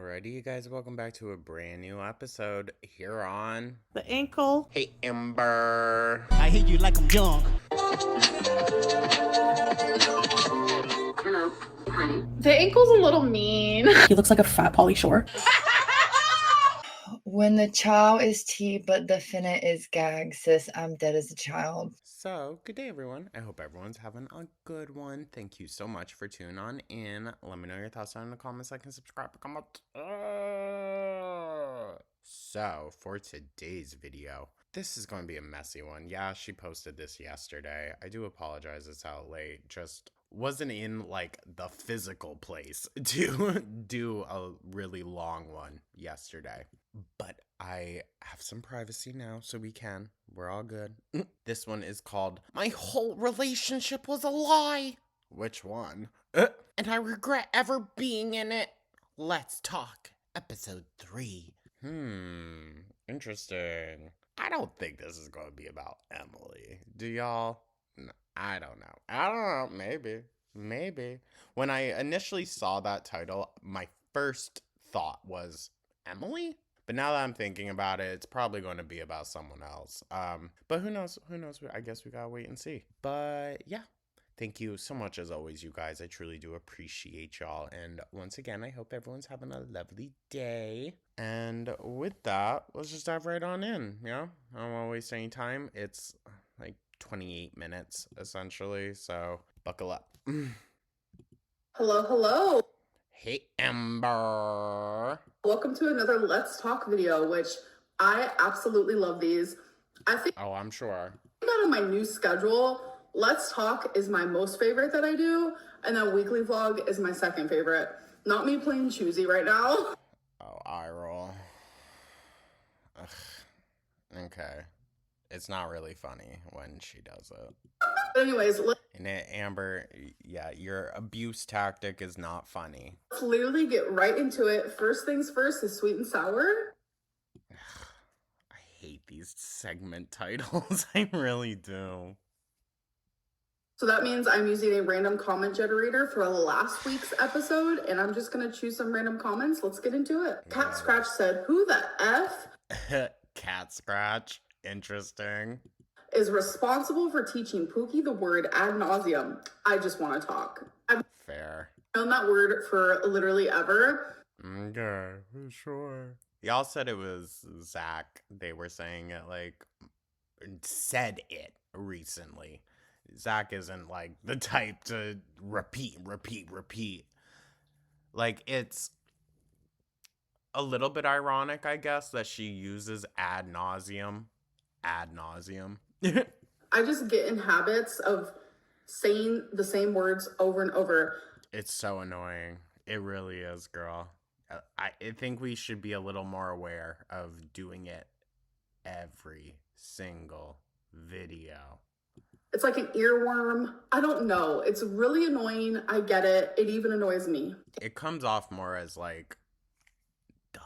Alrighty, you guys, welcome back to a brand new episode here on The ankle. Hey Ember. I hate you like I'm young. The ankle's a little mean. He looks like a fat Pauly Shore. When the chow is tea, but the finna is gag, sis, I'm dead as a child. So, good day, everyone. I hope everyone's having a good one. Thank you so much for tuning on in. Let me know your thoughts down in the comments, like and subscribe, comment. So, for today's video, this is going to be a messy one. Yeah, she posted this yesterday. I do apologize it's out late. Just wasn't in like the physical place to do a really long one yesterday. But I have some privacy now, so we're all good. This one is called My Whole Relationship Was a Lie. Which one? And I regret ever being in it. Let's talk. Episode 3. Interesting. I don't think this is going to be about Emily. Do y'all? No, I don't know. Maybe. When I initially saw that title, my first thought was Emily? But now that I'm thinking about it, it's probably going to be about someone else. But who knows? I guess we gotta wait and see. But yeah, thank you so much as always, you guys. I truly do appreciate y'all. And once again, I hope everyone's having a lovely day. And with that, let's just dive right on in. Yeah, I don't want to waste any time. It's like 28 minutes essentially, so buckle up. Hello. Hey, Ember. Welcome to another Let's Talk video, which I absolutely love these. I think Oh, I'm sure. on my new schedule, Let's Talk is my most favorite that I do, and then weekly vlog is my second favorite. Not me playing choosy right now. Oh, eye roll. Ugh. Okay. It's not really funny when she does it. But anyways, And Amber, yeah, your abuse tactic is not funny. let's literally get right into it. First things first is sweet and sour. I hate these segment titles. I really do. So that means I'm using a random comment generator for last week's episode, and I'm just going to choose some random comments. Let's get into it. Cat Scratch said, "Who the F Cat Scratch. Interesting. is responsible for teaching Pookie the word ad nauseum? I just want to talk." I've Fair. known that word for literally ever. Okay, sure. Y'all said it was Zach. They were saying it said it recently. Zach isn't like the type to repeat. Like, it's a little bit ironic, I guess, that she uses ad nauseum. I just get in habits of saying the same words over and over. It's so annoying. It really is, girl. I think we should be a little more aware of doing it every single video. It's like an earworm. I don't know. It's really annoying. I get it. It even annoys me. It comes off more as like dumb.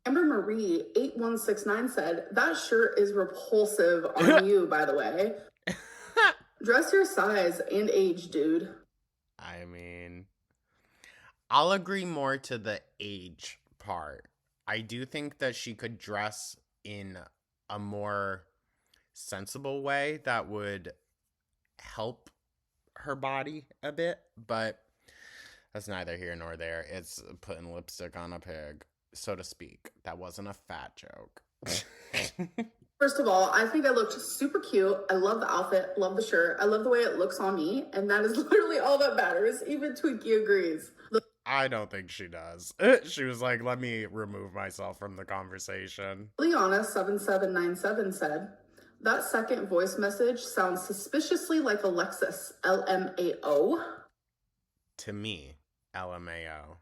Amber Marie 8169 said, "That shirt is repulsive on you, by the way. Dress your size and age, dude." I mean, I'll agree more to the age part. I do think that she could dress in a more sensible way that would help her body a bit, but that's neither here nor there. It's putting lipstick on a pig, so to speak. That wasn't a fat joke. First of all, I think I looked super cute. I love the outfit, love the shirt. I love the way it looks on me, and that is literally all that matters. Even Twinkie agrees. I don't think she does. She was like, let me remove myself from the conversation. Liana7797 said, "That second voice message sounds suspiciously like Alexis, LMAO." To me, LMAO.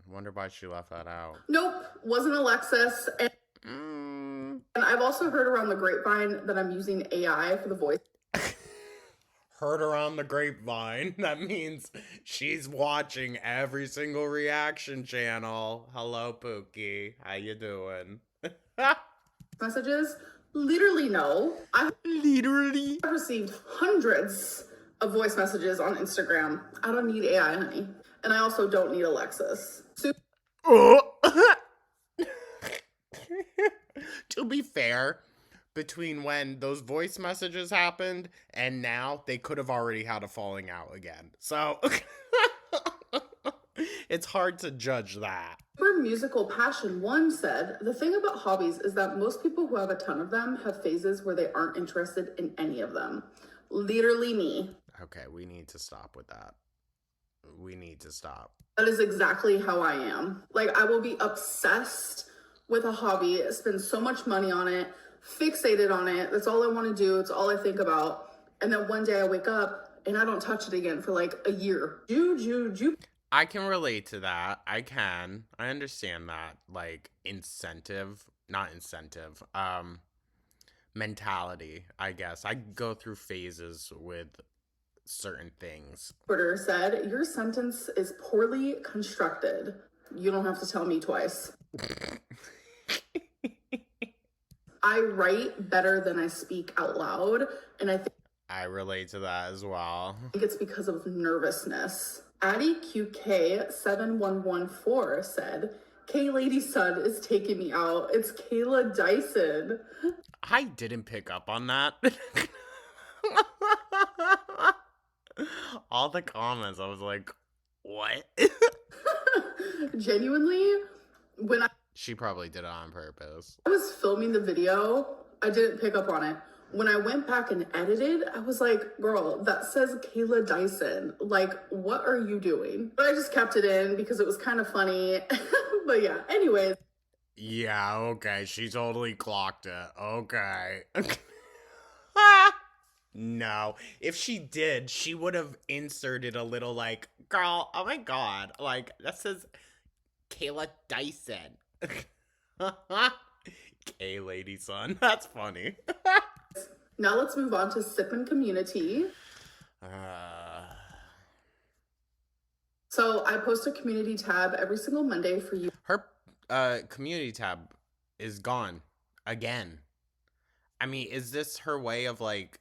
Wonder why she left that out. Nope, wasn't Alexis. And I've also heard around the grapevine that I'm using AI for the voice. Heard around the grapevine. That means she's watching every single reaction channel. Hello, Pookie. How you doing? Messages? Literally no. I've Literally. received hundreds of voice messages on Instagram. I don't need AI, honey. And I also don't need Alexis. Oh. To be fair, between when those voice messages happened and now, they could have already had a falling out again. So it's hard to judge that. Super Musical Passion 1 said, the thing about hobbies is that most people who have a ton of them have phases where they aren't interested in any of them. Literally me. Okay, we need to stop with that. We need to stop. That is exactly how I am. Like, I will be obsessed with a hobby, spend so much money on it, fixated on it. That's all I want to do. It's all I think about. And then one day I wake up and I don't touch it again for like a year. I can relate to that. I understand that, like, mentality, I guess. I go through phases with certain things. Twitter said, your sentence is poorly constructed. You don't have to tell me twice. I write better than I speak out loud, and I think I relate to that as well. it's because of nervousness. Addie QK7114 said, K Lady Son is taking me out. It's Kayla Dyson. I didn't pick up on that. All the comments, I was like, what? Genuinely, when She probably did it on purpose. I was filming the video, I didn't pick up on it. When I went back and edited, I was like, girl, that says Kayla Dyson. Like, what are you doing? But I just kept it in because it was kind of funny. But yeah, anyways. Yeah, okay. She totally clocked it. Okay. No. If she did, she would have inserted a little, like, girl, oh my god. Like, that says Kayla Dyson. K Lady Son. That's funny. Now let's move on to Sippin' Community. So I post a community tab every single Monday for you. Her community tab is gone again. I mean, is this her way of, like,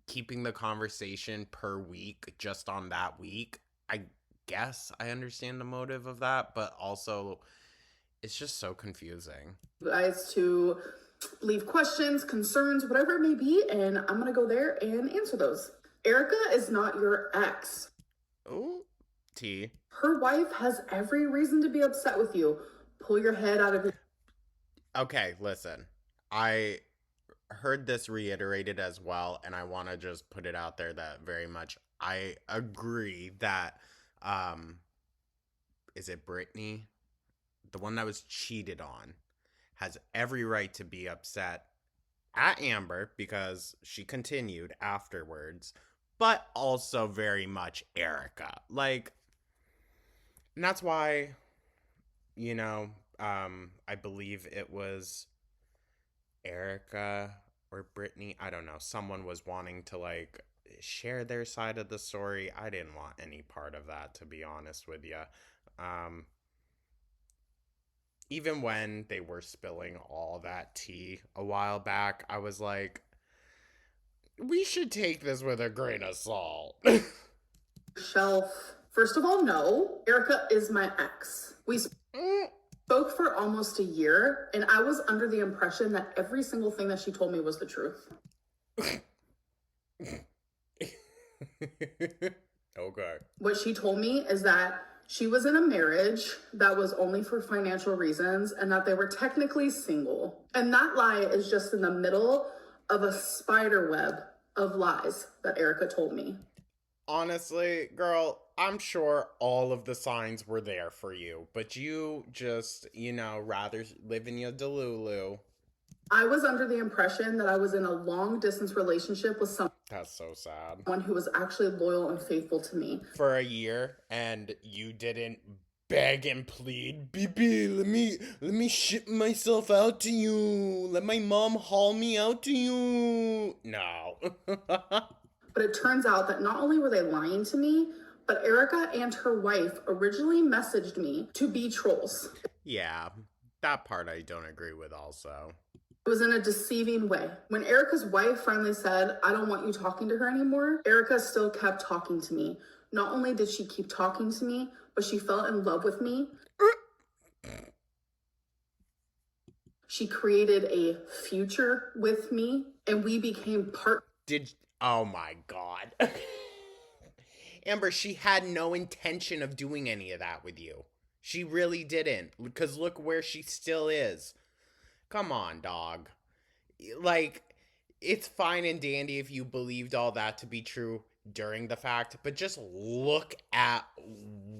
keeping the conversation per week just on that week? I guess I understand the motive of that, but also it's just so confusing. You guys to leave questions, concerns, whatever it may be, and I'm gonna go there and answer those. Erica is not your ex. Ooh, T. Her wife has every reason to be upset with you. Pull your head out of your... Okay, listen. I heard this reiterated as well, and I want to just put it out there that very much I agree that, is it Brittany? The one that was cheated on has every right to be upset at Amber because she continued afterwards, but also very much Erica. Like, and that's why, you know, I believe it was Erica or Brittany, I don't know, someone was wanting to, like, share their side of the story. I didn't want any part of that, to be honest with you. Even when they were spilling all that tea a while back, I was like, we should take this with a grain of salt. Shelf. First of all, no. Erica is my ex. We spoke for almost a year, and I was under the impression that every single thing that she told me was the truth. Okay. What she told me is that she was in a marriage that was only for financial reasons and that they were technically single. And that lie is just in the middle of a spider web of lies that Erica told me. Honestly, girl, I'm sure all of the signs were there for you, but you just, rather live in your delulu. I was under the impression that I was in a long distance relationship with someone. That's so sad. Who was actually loyal and faithful to me. For a year, and you didn't beg and plead, BB, let me ship myself out to you. Let my mom haul me out to you. No. But it turns out that not only were they lying to me, but Erica and her wife originally messaged me to be trolls. Yeah, that part I don't agree with also. It was in a deceiving way. When Erica's wife finally said, I don't want you talking to her anymore, Erica still kept talking to me. Not only did she keep talking to me, but she fell in love with me. She created a future with me and we became Oh my God. Amber, she had no intention of doing any of that with you. She really didn't. Because look where she still is. Come on, dog. Like, it's fine and dandy if you believed all that to be true during the fact, but just look at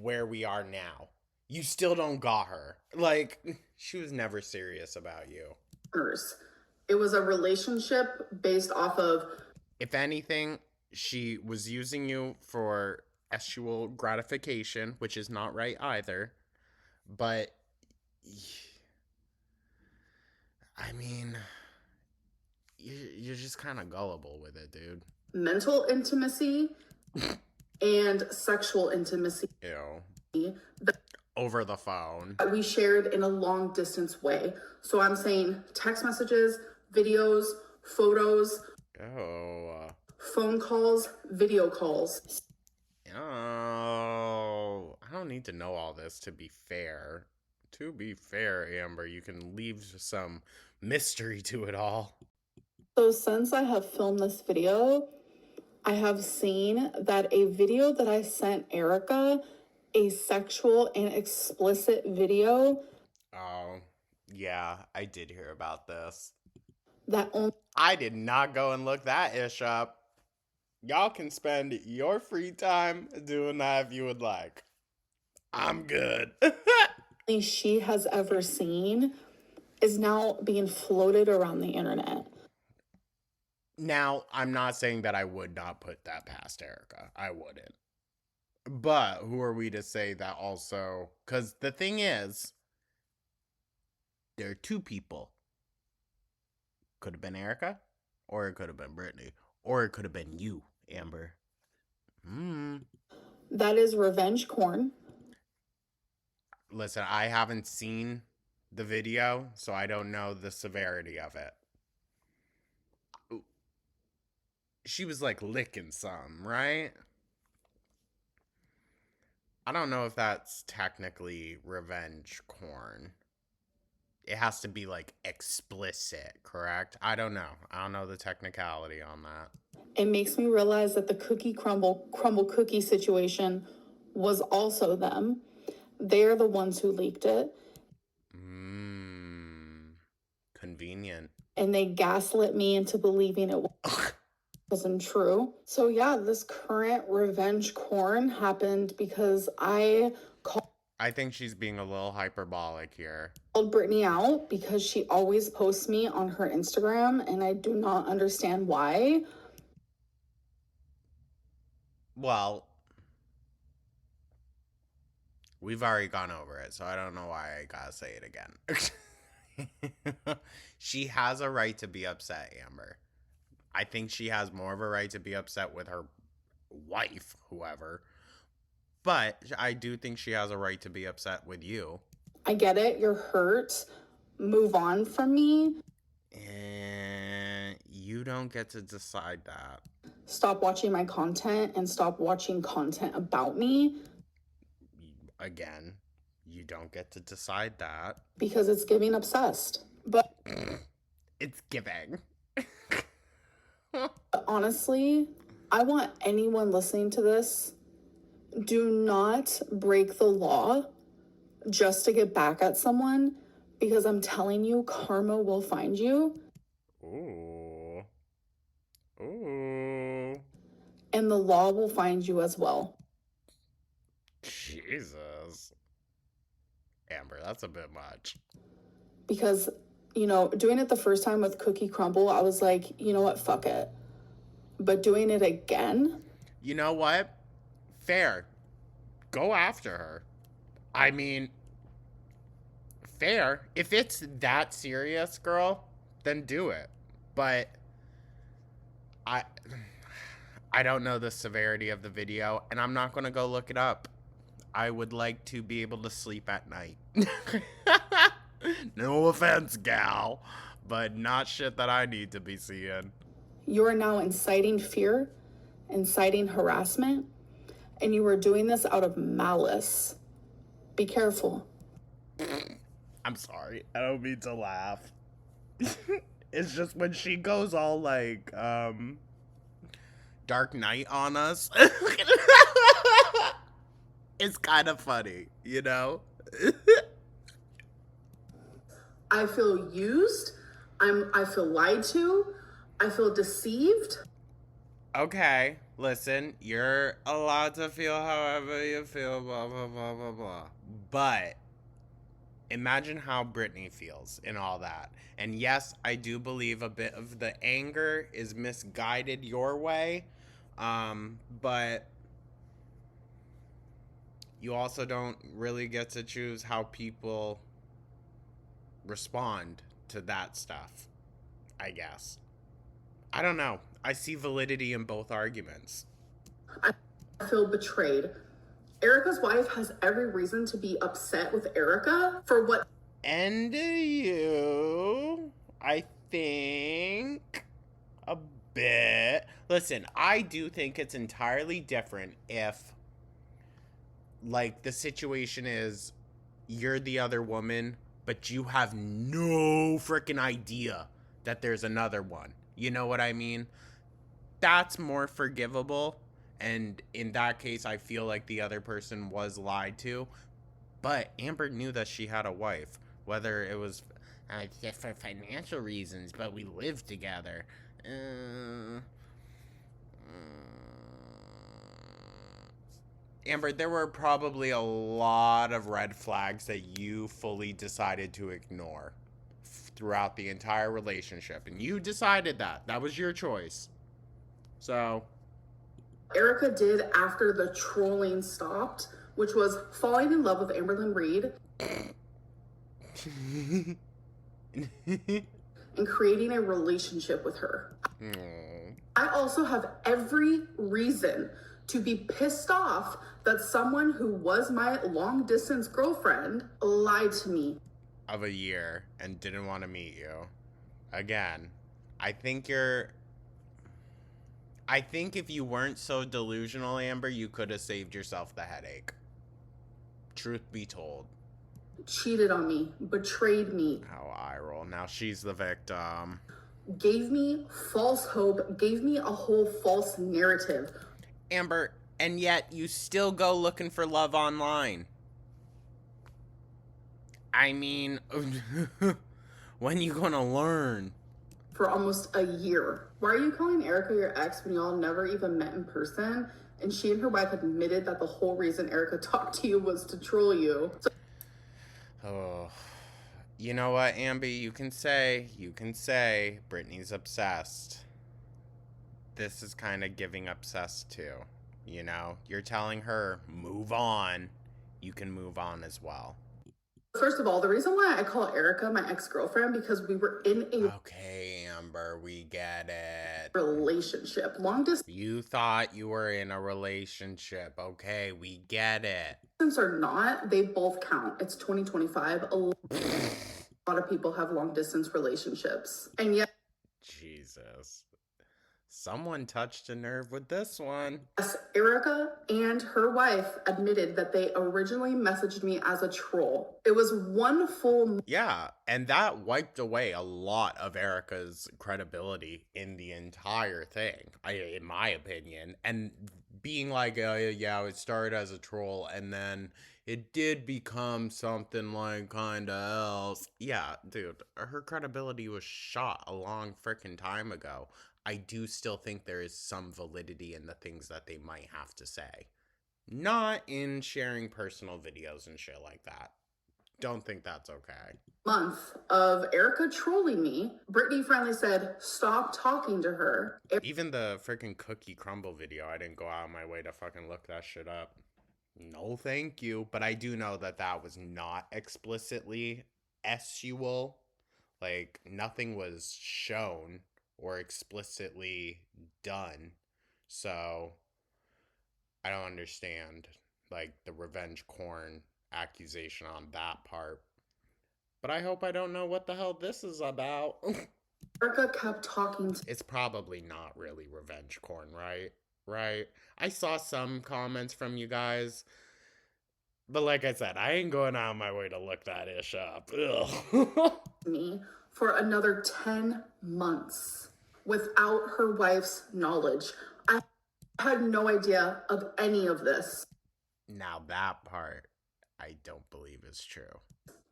where we are now. You still don't got her. Like, she was never serious about you. It was a relationship based off of... If anything, she was using you for sexual gratification, which is not right either. But, I mean, you're just kind of gullible with it, dude. Mental intimacy and sexual intimacy. Ew. Over the phone. We shared in a long distance way. So I'm saying text messages, videos, photos, phone calls, video calls. Oh, I don't need to know all this to be fair. To be fair, Amber, you can leave some mystery to it all. So since I have filmed this video, I have seen that a video that I sent Erica, a sexual and explicit video. Oh, yeah, I did hear about this. That only... I did not go and look that ish up. Y'all can spend your free time doing that if you would like. I'm good. she has ever seen is now being floated around the internet. Now, I'm not saying that I would not put that past Erica. I wouldn't. But who are we to say that also? Because the thing is, there are two people. Could have been Erica, or it could have been Brittany, or it could have been you, Amber. That is revenge corn. Listen, I haven't seen the video, so I don't know the severity of it. She was like licking some, right? I don't know if that's technically revenge corn. It has to be like explicit, correct? I don't know. I don't know the technicality on that. It makes me realize that the cookie crumble cookie situation was also them. They're the ones who leaked it. Convenient. And they gaslit me into believing it wasn't true. So yeah, this current revenge corn happened because I think she's being a little hyperbolic here. Called Brittany out because she always posts me on her Instagram and I do not understand why. Well, we've already gone over it, so I don't know why I gotta say it again. She has a right to be upset, Amber. I think she has more of a right to be upset with her wife, whoever. But I do think she has a right to be upset with you. I get it. You're hurt. Move on from me. And you don't get to decide that. Stop watching my content and stop watching content about me. Again, you don't get to decide that. Because it's giving obsessed. But it's giving. Honestly, I want anyone listening to this, do not break the law just to get back at someone, because I'm telling you, karma will find you. Ooh. Ooh. And the law will find you as well. Jesus. Amber, that's a bit much. Because, doing it the first time with Cookie Crumble, I was like, you know what, fuck it. But doing it again? You know what? Fair. Go after her. I mean, fair. If it's that serious, girl, then do it. But I don't know the severity of the video, and I'm not going to go look it up. I would like to be able to sleep at night. No offense, gal, but not shit that I need to be seeing. You are now inciting fear, inciting harassment, and you are doing this out of malice. Be careful. I'm sorry. I don't mean to laugh. It's just when she goes all like Dark Knight on us. It's kind of funny, you know? I feel used. I feel lied to. I feel deceived. Okay, listen, you're allowed to feel however you feel, blah, blah, blah, blah, blah. But imagine how Brittany feels in all that. And yes, I do believe a bit of the anger is misguided your way. But you also don't really get to choose how people respond to that stuff, I guess. I don't know. I see validity in both arguments. I feel betrayed. Erica's wife has every reason to be upset with Erica for what. And you, I think, a bit. Listen, I do think it's entirely different if, like, the situation is you're the other woman, but you have no freaking idea that there's another one. You know what I mean? That's more forgivable. And in that case, I feel like the other person was lied to. But Amber knew that she had a wife, whether it was just for financial reasons, but we lived together. Amber, there were probably a lot of red flags that you fully decided to ignore throughout the entire relationship. And you decided that. That was your choice. So. Erica did after the trolling stopped, which was falling in love with Amberlynn Reed and creating a relationship with her. I also have every reason to be pissed off that someone who was my long distance girlfriend lied to me. Of a year and didn't want to meet you. Again, I think if you weren't so delusional, Amber, you could have saved yourself the headache. Truth be told. Cheated on me, betrayed me. How I roll. Now she's the victim. Gave me false hope, gave me a whole false narrative. Amber, and yet you still go looking for love online. I mean, when you gonna learn? For almost a year. Why are you calling Erica your ex when y'all never even met in person? And she and her wife admitted that the whole reason Erica talked to you was to troll you. Oh, you know what, Amby? You can say Brittany's obsessed. This is kind of giving obsessed too. You know, you're telling her, move on. You can move on as well. First of all, the reason why I call Erica my ex-girlfriend because we were in a Okay, Amber, we get it. relationship. Long distance You thought you were in a relationship. Okay, we get it. or not, they both count. It's 2025. A lot of people have long distance relationships. And yet, Jesus. Someone touched a nerve with this one. yes, Erica and her wife admitted that they originally messaged me as a troll. It was one full. Yeah, and that wiped away a lot of Erica's credibility in the entire thing, in my opinion. And being like, yeah, it started as a troll, and then it did become something like kind of else. Yeah, dude, her credibility was shot a long freaking time ago. I do still think there is some validity in the things that they might have to say. Not in sharing personal videos and shit like that. Don't think that's okay. Month of Erica trolling me, Brittany finally said, stop talking to her. Even the freaking cookie crumble video, I didn't go out of my way to fucking look that shit up. No, thank you. But I do know that that was not explicitly sexual. Like, nothing was shown or explicitly done. So, I don't understand, like, the revenge porn accusation on that part. But I hope I don't know what the hell this is about. Erica kept talking to It's probably not really revenge porn, right? Right? I saw some comments from you guys. But like I said, I ain't going out of my way to look that ish up. Ugh. me for another 10 months without her wife's knowledge. I had no idea of any of this. Now that part, I don't believe is true.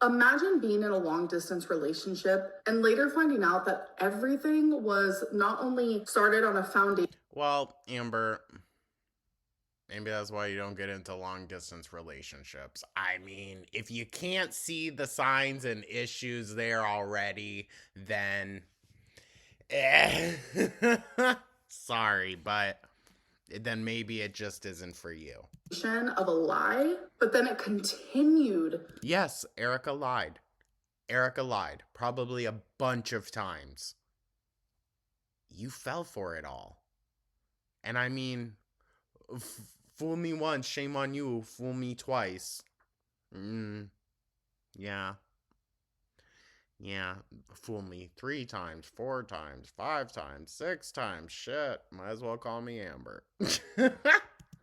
Imagine being in a long distance relationship and later finding out that everything was not only started on a foundation. Well, Amber, maybe that's why you don't get into long distance relationships. I mean, if you can't see the signs and issues there already, then sorry, but then maybe it just isn't for you. Of a lie, but then it continued. Yes, Erica lied. Erica lied, probably a bunch of times. You fell for it all. And I mean, fool me once, shame on you. Fool me twice. Yeah. Yeah, fool me 3 times, 4 times, 5 times, 6 times. Shit, might as well call me Amber.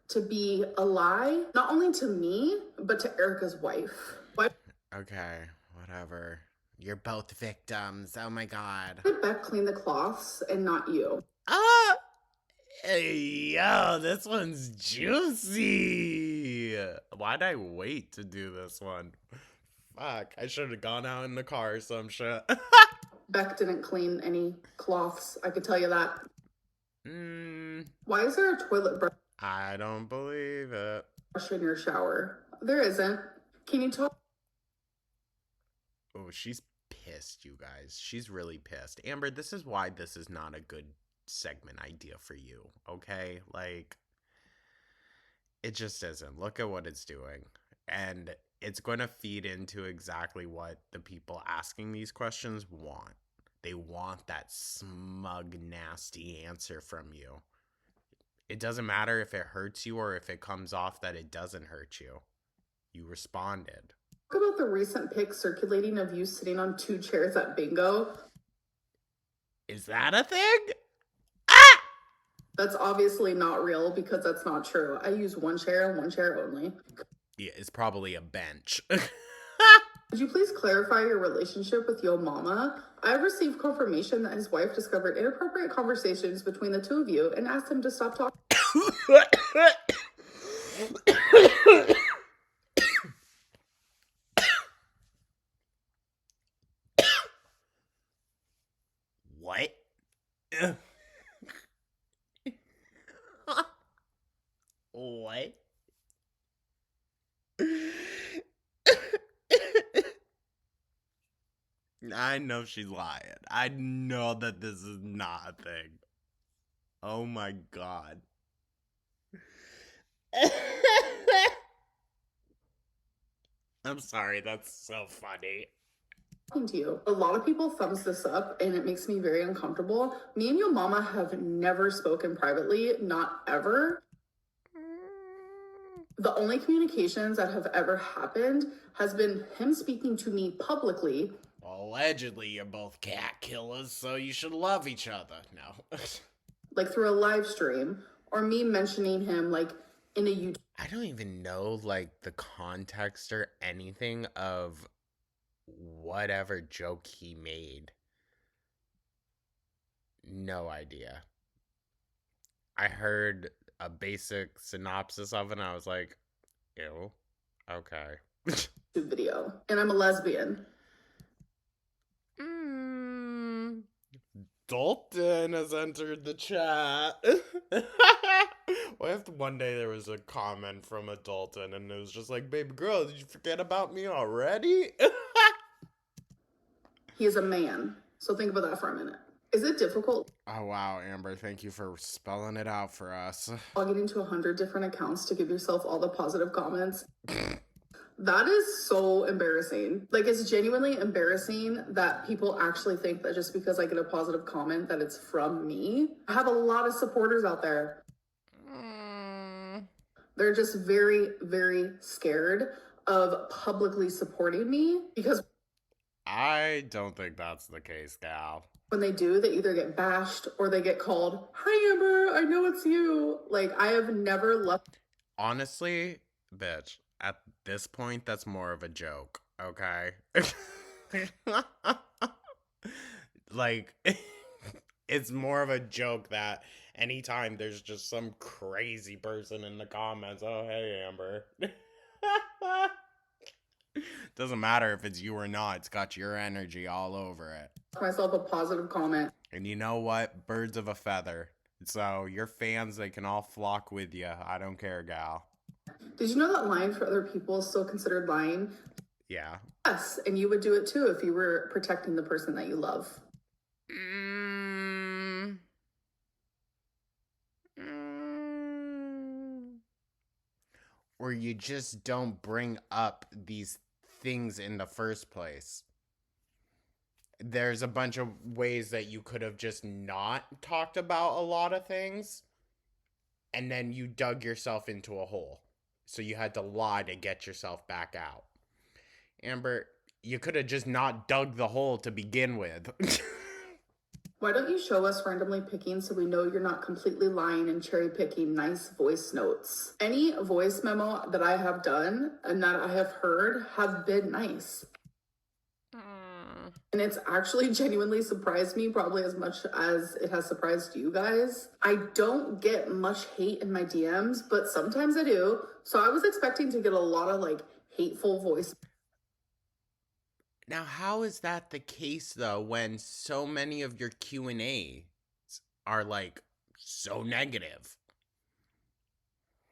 To be a lie, not only to me, but to Erica's wife. Okay, whatever. You're both victims. Oh my god. Why did Beck clean the cloths and not you? Hey, yo, this one's juicy. Why'd I wait to do this one? Fuck, I should have gone out in the car or some shit. Beck didn't clean any cloths, I could tell you that. Why is there a toilet brush I don't believe it. in your shower? There isn't. Can you talk? Oh, she's pissed, you guys. She's really pissed. Amber, this is why this is not a good segment idea for you, okay? Like, it just isn't. Look at what it's doing. And it's going to feed into exactly what the people asking these questions want. They want that smug, nasty answer from you. It doesn't matter if it hurts you or if it comes off that it doesn't hurt you. You responded. Talk about the recent pic circulating of you sitting on 2 chairs at bingo. Is that a thing? That's obviously not real because that's not true. I use 1 chair and 1 chair only. Yeah, it's probably a bench. Could you please clarify your relationship with Yo Mama? I've received confirmation that his wife discovered inappropriate conversations between the 2 of you and asked him to stop talking. What? What? I know she's lying. I know that this is not a thing. Oh my god. I'm sorry, that's so funny. To you. A lot of people thumbs this up and it makes me very uncomfortable. Me and Yo Mama have never spoken privately, not ever. The only communications that have ever happened has been him speaking to me publicly. Allegedly, you're both cat killers, so you should love each other. No. Like through a live stream, or me mentioning him like in a YouTube. I don't even know like the context or anything of whatever joke he made. No idea. I heard a basic synopsis of it and I was like, ew, okay. Video, and I'm a lesbian. Dalton has entered the chat. What if one day there was a comment from a Dalton and it was just like, baby girl, did you forget about me already? He is a man, so think about that for a minute. Is it difficult? Oh wow, Amber, thank you for spelling it out for us. Logging into 100 different accounts to give yourself all the positive comments. That is so embarrassing. Like, it's genuinely embarrassing that people actually think that just because I get a positive comment that it's from me. I have a lot of supporters out there. They're just very, very scared of publicly supporting me because I don't think that's the case, gal. when they do, they either get bashed or they get called, "Hi, Amber, I know it's you." Like, I have never left. Honestly, bitch, at this point, that's more of a joke, okay? Like, it's more of a joke that anytime there's just some crazy person in the comments, oh, hey, Amber. Doesn't matter if it's you or not, it's got your energy all over it. Myself a positive comment. And you know what? Birds of a feather. So your fans, they can all flock with you. I don't care, gal. Did you know that lying for other people is still considered lying? Yeah. Yes, and you would do it too if you were protecting the person that you love. Mm. Mm. Or you just don't bring up these things in the first place. There's a bunch of ways that you could have just not talked about a lot of things, and then you dug yourself into a hole. So you had to lie to get yourself back out. Amber, you could have just not dug the hole to begin with. Why don't you show us randomly picking so we know you're not completely lying and cherry picking nice voice notes? Any voice memo that I have done and that I have heard have been nice. And it's actually genuinely surprised me, probably as much as it has surprised you guys. I don't get much hate in my DMs, but sometimes I do. So I was expecting to get a lot of like hateful voice. Now, how is that the case though when so many of your Q&As are like so negative?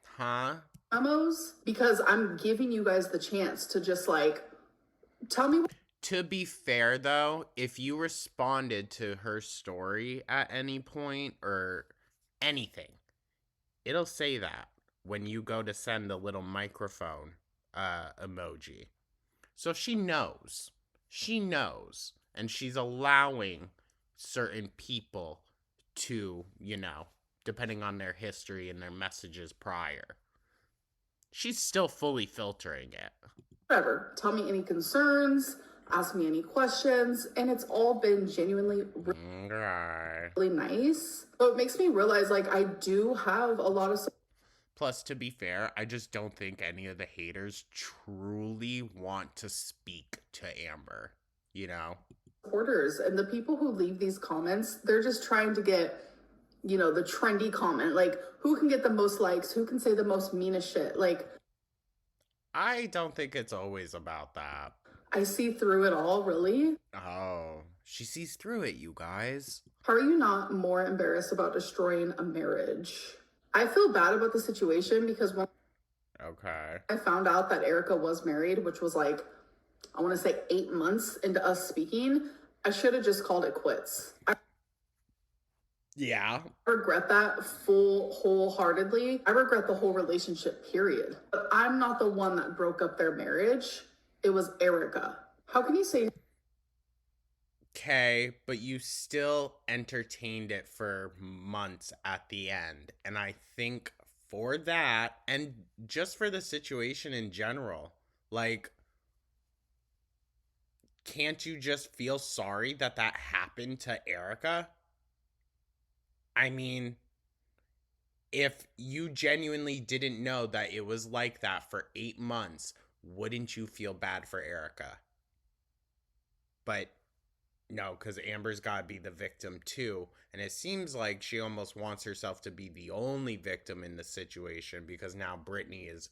Huh? Memos, because I'm giving you guys the chance to just like tell me. To be fair though, if you responded to her story at any point or anything, it'll say that when you go to send the little microphone emoji. So she knows. She knows. And she's allowing certain people to, depending on their history and their messages prior. She's still fully filtering it. Whatever. Tell me any concerns, ask me any questions, and it's all been genuinely really nice. But it makes me realize like I do have a lot of Plus, to be fair, I just don't think any of the haters truly want to speak to Amber, supporters, and the people who leave these comments, they're just trying to get, the trendy comment. Like, who can get the most likes? Who can say the most meanest shit? Like, I don't think it's always about that. I see through it all, really. Oh, she sees through it, you guys. How are you not more embarrassed about destroying a marriage? I feel bad about the situation because when I found out that Erica was married, which was like, I want to say 8 months into us speaking, I should have just called it quits. I regret that wholeheartedly. I regret the whole relationship, period. But I'm not the one that broke up their marriage. It was Erica. How can you say... Okay, but you still entertained it for months at the end. And I think for that, and just for the situation in general, like, can't you just feel sorry that that happened to Erica? I mean, if you genuinely didn't know that it was like that for 8 months, wouldn't you feel bad for Erica? But no, because Amber's got to be the victim too. And it seems like she almost wants herself to be the only victim in the situation because now Brittany is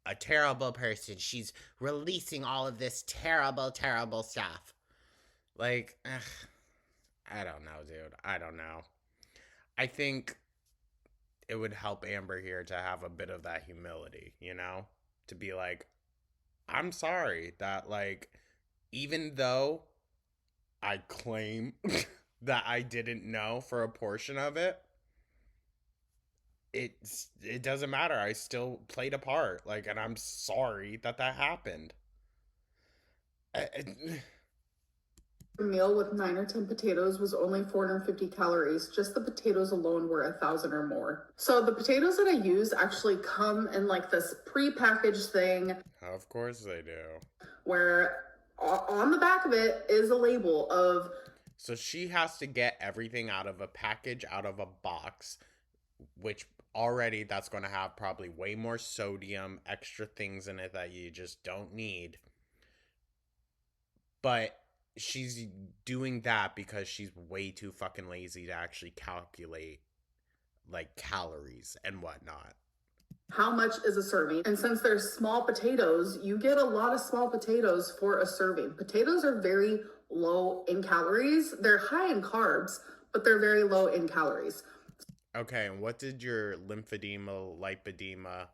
a terrible person. She's releasing all of this terrible, terrible stuff. Like, I don't know, dude. I don't know. I think it would help Amber here to have a bit of that humility, to be like, I'm sorry that, like, even though I claim that I didn't know for a portion of it, it doesn't matter. I still played a part, like, and I'm sorry that happened. A meal with 9 or 10 potatoes was only 450 calories. Just the potatoes alone were 1,000 or more. So the potatoes that I use actually come in like this pre-packaged thing. Of course they do. Where on the back of it is a label of... So she has to get everything out of a package, out of a box, which already that's going to have probably way more sodium, extra things in it that you just don't need. But she's doing that because she's way too fucking lazy to actually calculate like calories and whatnot. How much is a serving? And since they're small potatoes, you get a lot of small potatoes for a serving. Potatoes are very low in calories. They're high in carbs, but they're very low in calories. Okay, and what did your lymphedema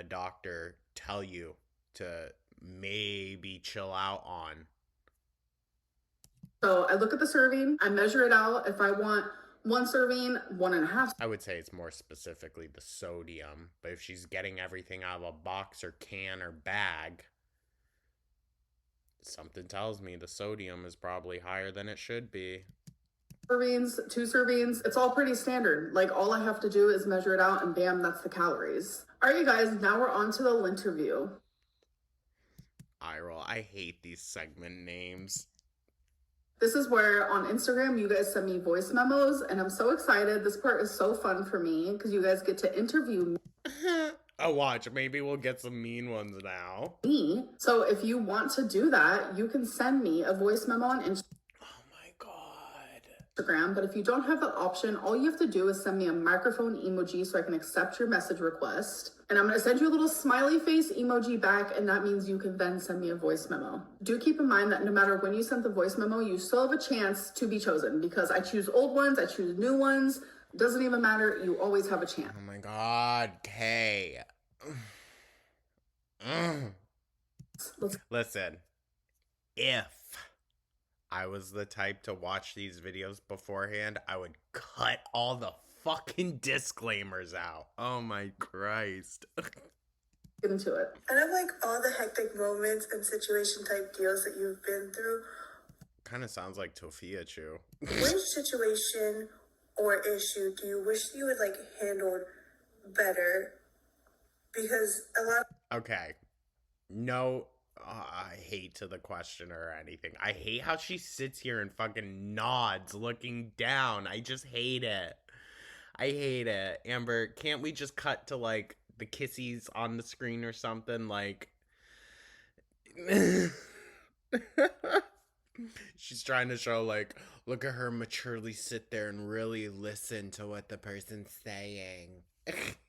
doctor tell you to maybe chill out on? So I look at the serving, I measure it out. If I want one serving, 1.5. I would say it's more specifically the sodium, but if she's getting everything out of a box or can or bag, something tells me the sodium is probably higher than it should be. Servings, 2 servings, it's all pretty standard. Like all I have to do is measure it out and bam, that's the calories. All right, you guys, now we're on to the interview. Eye roll. I hate these segment names. This is where on Instagram, you guys send me voice memos and I'm so excited. This part is so fun for me because you guys get to interview Oh, watch. Maybe we'll get some mean ones now. me. So if you want to do that, you can send me a voice memo on Instagram. Oh my god. But if you don't have that option, all you have to do is send me a microphone emoji so I can accept your message request. And I'm going to send you a little smiley face emoji back, and that means you can then send me a voice memo. Do keep in mind that no matter when you send the voice memo, you still have a chance to be chosen because I choose old ones, I choose new ones. Doesn't even matter. You always have a chance. Oh my god, Kay. Listen, if I was the type to watch these videos beforehand, I would cut all the fucking disclaimers out. Oh my Christ. Get into it. And of like all the hectic moments and situation type deals that you've been through, Kind of sounds like Tofia Chu. which situation or issue do you wish you had like handled better? Because a lot Okay. No hate to the questioner or anything. I hate how she sits here and fucking nods looking down. I just hate it. I hate it. Amber, can't we just cut to like the kissies on the screen or something? Like she's trying to show like, look at her maturely sit there and really listen to what the person's saying.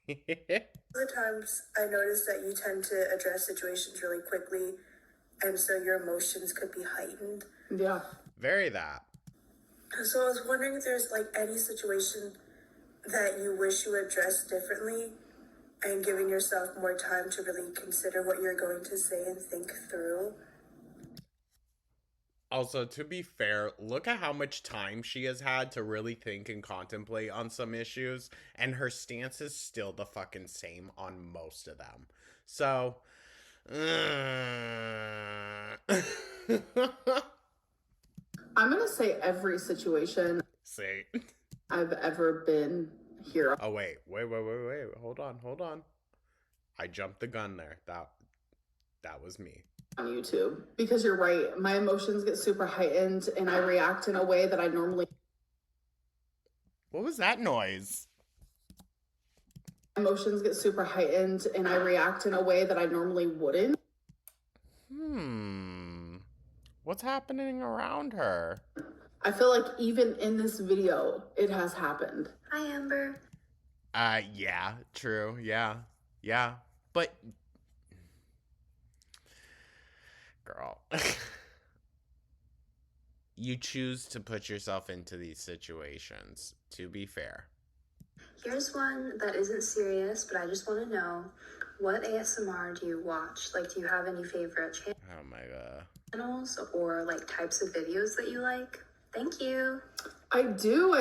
other times I noticed that you tend to address situations really quickly, and so your emotions could be heightened. Yeah. Very that. So I was wondering if there's like any situation that you wish you addressed differently and giving yourself more time to really consider what you're going to say and think through. Also, to be fair, look at how much time she has had to really think and contemplate on some issues, and her stance is still the fucking same on most of them. So, I'm going to say every situation see. I've ever been here Oh, wait. Hold on. I jumped the gun there. That was me. on YouTube because you're right. My emotions get super heightened and I react in a way that I normally What was that noise? emotions get super heightened and I react in a way that I normally wouldn't. What's happening around her? I feel like even in this video, it has happened. Hi, Amber. Yeah, true. Yeah. But girl, you choose to put yourself into these situations, to be fair. Here's one that isn't serious, but I just want to know, what ASMR do you watch? Like, do you have any favorite Oh my god. channels or like types of videos that you like? Thank you. I do.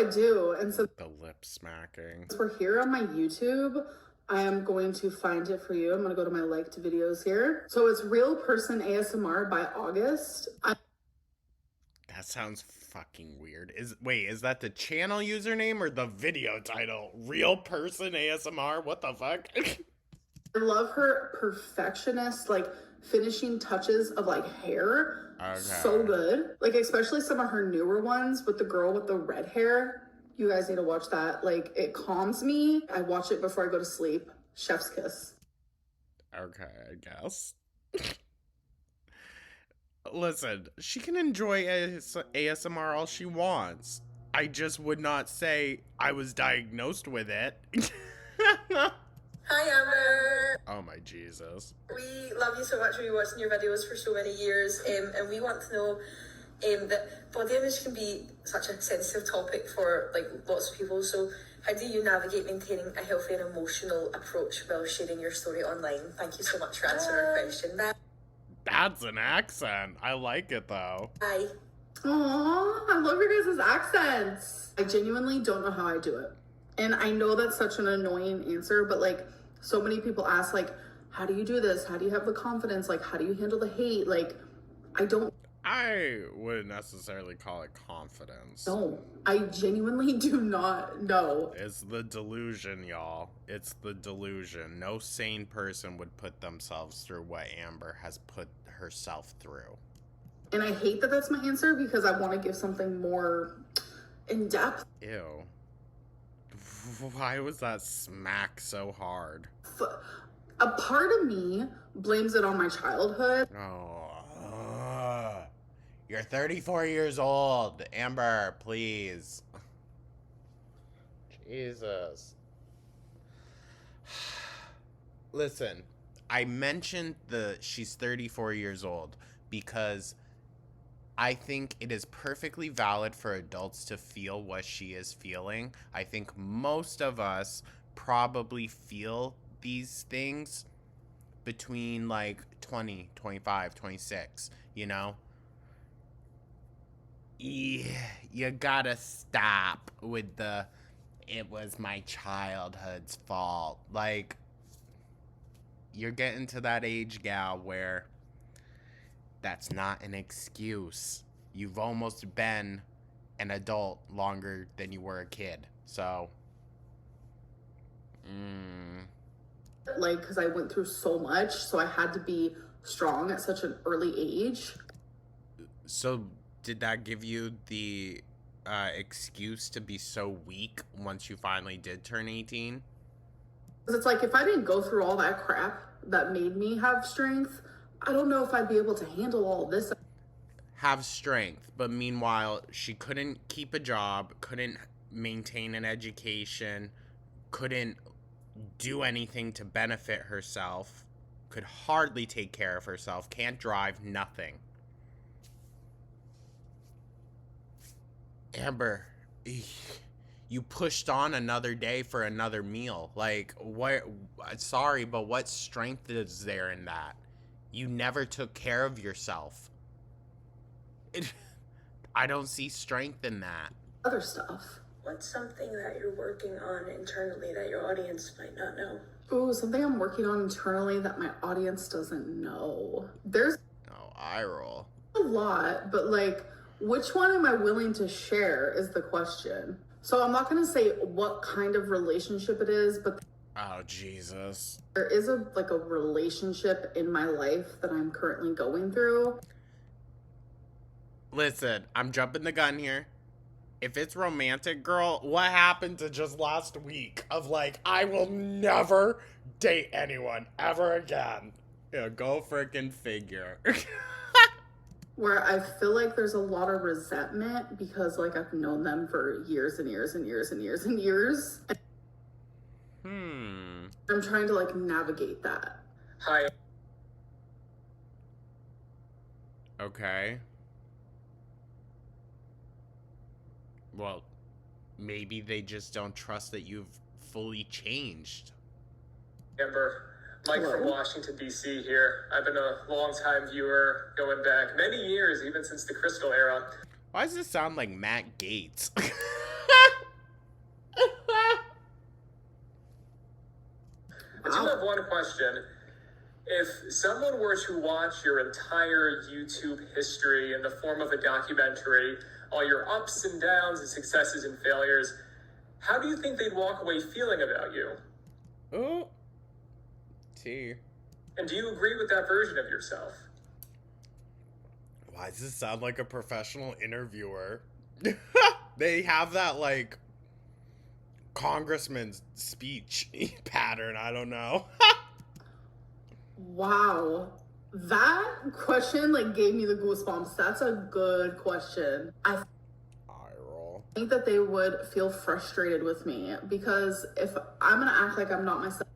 And so The lip smacking. since we're here on my YouTube, I am going to find it for you. I'm going to go to my liked videos here. So it's Real Person ASMR by August. That sounds fucking weird. Is that the channel username or the video title? Real Person ASMR? What the fuck? I love her perfectionist, like finishing touches of like hair. Okay. So good. Like especially some of her newer ones with the girl with the red hair. You guys need to watch that. Like it calms me. I watch it before I go to sleep. Chef's kiss. Okay, I guess. Listen, she can enjoy ASMR all she wants. I just would not say I was diagnosed with it. Hi, Amber. Oh my Jesus. We love you so much. We've been watching your videos for so many years, and we want to know that body image can be such a sensitive topic for like lots of people. So, how do you navigate maintaining a healthy and emotional approach while sharing your story online? Thank you so much for answering our question. Bye. That's an accent. I like it though. Bye. Aww, I love your guys' accents. I genuinely don't know how I do it. And I know that's such an annoying answer, but like so many people ask, like, how do you do this? How do you have the confidence? Like, how do you handle the hate? Like, I don't I wouldn't necessarily call it confidence. know. I genuinely do not know. It's the delusion, y'all. It's the delusion. No sane person would put themselves through what Amber has put herself through. And I hate that that's my answer because I want to give something more in depth. Ew. Why was that smack so hard? A part of me blames it on my childhood. Oh. You're 34 years old. Amber, please. Jesus. Listen, I mentioned she's 34 years old because I think it is perfectly valid for adults to feel what she is feeling. I think most of us probably feel these things between like 20, 25, 26, you know? Yeah, you gotta stop with it was my childhood's fault. Like, you're getting to that age, gal, where that's not an excuse. You've almost been an adult longer than you were a kid. So, Like, because I went through so much, so I had to be strong at such an early age. So did that give you the excuse to be so weak once you finally did turn 18? Because it's like, if I didn't go through all that crap that made me have strength, I don't know if I'd be able to handle all this. Have strength, but meanwhile, she couldn't keep a job, couldn't maintain an education, couldn't do anything to benefit herself, could hardly take care of herself, can't drive, nothing. Amber, you pushed on another day for another meal. Like, what? Sorry, but what strength is there in that? You never took care of yourself. I don't see strength in that. Other stuff. What's something that you're working on internally that your audience might not know? Ooh, something I'm working on internally that my audience doesn't know. There's Oh, eye roll. a lot, but like, which one am I willing to share is the question. So I'm not going to say what kind of relationship it is, but Oh, Jesus. there is a relationship in my life that I'm currently going through. Listen, I'm jumping the gun here. If it's romantic, girl, what happened to just last week of like, I will never date anyone ever again? Yeah, go freaking figure. Where I feel like there's a lot of resentment because like I've known them for years and years and years and years and years. I'm trying to like navigate that. Hi. Okay. Well, maybe they just don't trust that you've fully changed. Amber, Mike from Hello. Washington, D.C. here. I've been a long-time viewer going back many years, even since the Crystal era. Why does this sound like Matt Gates? I do have one question. If someone were to watch your entire YouTube history in the form of a documentary, all your ups and downs and successes and failures, how do you think they'd walk away feeling about you? Oh. T. And do you agree with that version of yourself? Why does this sound like a professional interviewer? They have that, like, congressman's speech pattern. I don't know. Wow. That question like gave me the goosebumps. That's a good question. I Eye roll. think that they would feel frustrated with me because if I'm gonna act like I'm not myself.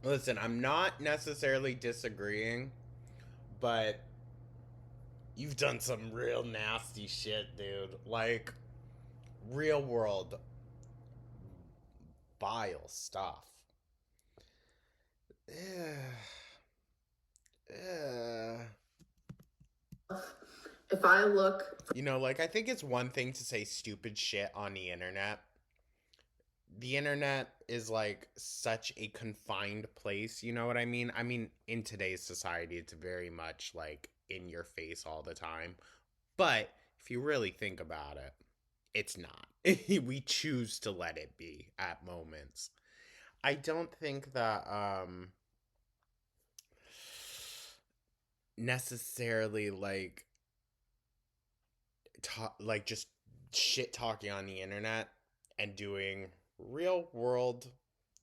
Listen, I'm not necessarily disagreeing, but you've done some real nasty shit, dude. Like, real world vile stuff. If I look, You know, like, I think it's one thing to say stupid shit on the internet. The internet is like such a confined place, you know what I mean? I mean, in today's society, it's very much like in your face all the time. But if you really think about it, it's not. We choose to let it be at moments. I don't think that necessarily like just shit talking on the internet and doing real world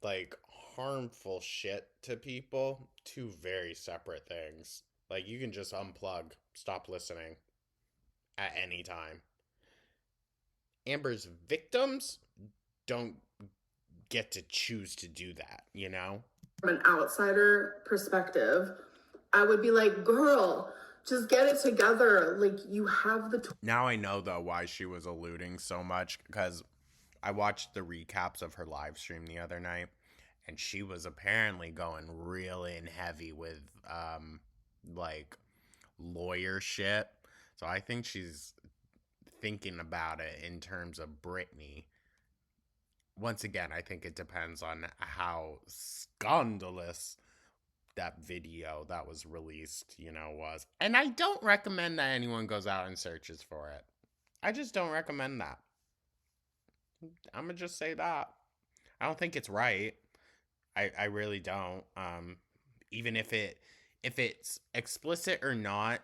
like harmful shit to people, two very separate things. Like, you can just unplug, stop listening at any time. Amber's victims don't get to choose to do that, you know? from an outsider perspective, I would be like, girl, just get it together. Like, you have the Now I know, though, why she was alluding so much, because I watched the recaps of her live stream the other night, and she was apparently going real in heavy with, like, lawyer shit. So I think she's thinking about it in terms of Britney. Once again, I think it depends on how scandalous that video that was released, you know, was. And I don't recommend that anyone goes out and searches for it. I just don't recommend that. I'm gonna just say that. I don't think it's right. I really don't. Even if it's explicit or not,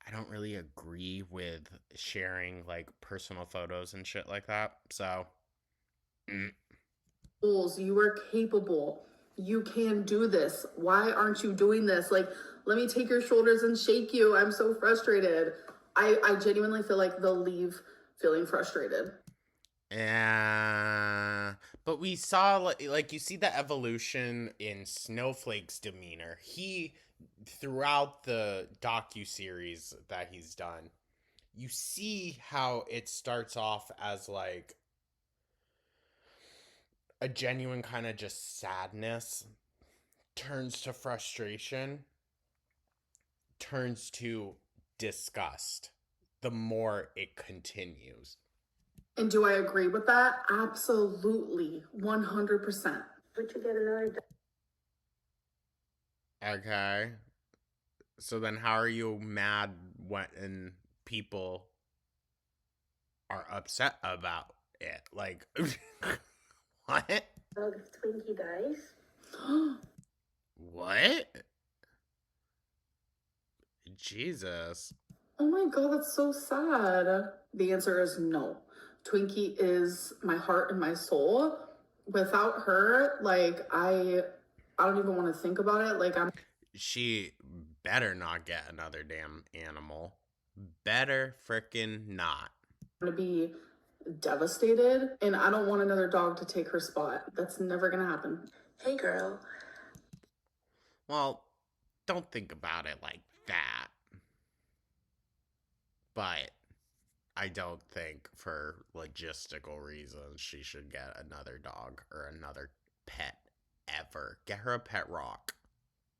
I don't really agree with sharing like personal photos and shit like that. So, tools. You are capable. You can do this. Why aren't you doing this? Like, let me take your shoulders and shake you. I'm so frustrated. I genuinely feel like they'll leave feeling frustrated. yeah, but we saw like you see the evolution in Snowflake's demeanor. He, throughout the docu-series that he's done, you see how it starts off as like a genuine kind of just sadness, turns to frustration, turns to disgust the more it continues. And do I agree with that? Absolutely. 100%. Would you get another Okay. So then how are you mad when people are upset about it? Like, what? dog if Twinkie dies? What? Jesus. Oh my God, that's so sad. The answer is no. Twinkie is my heart and my soul. Without her, like, I don't even want to think about it. Like, She better not get another damn animal. Better frickin' not. gonna be devastated, and I don't want another dog to take her spot. That's never gonna happen. Hey girl, Well, don't think about it like that. But I don't think for logistical reasons she should get another dog or another pet ever. Get her a pet rock.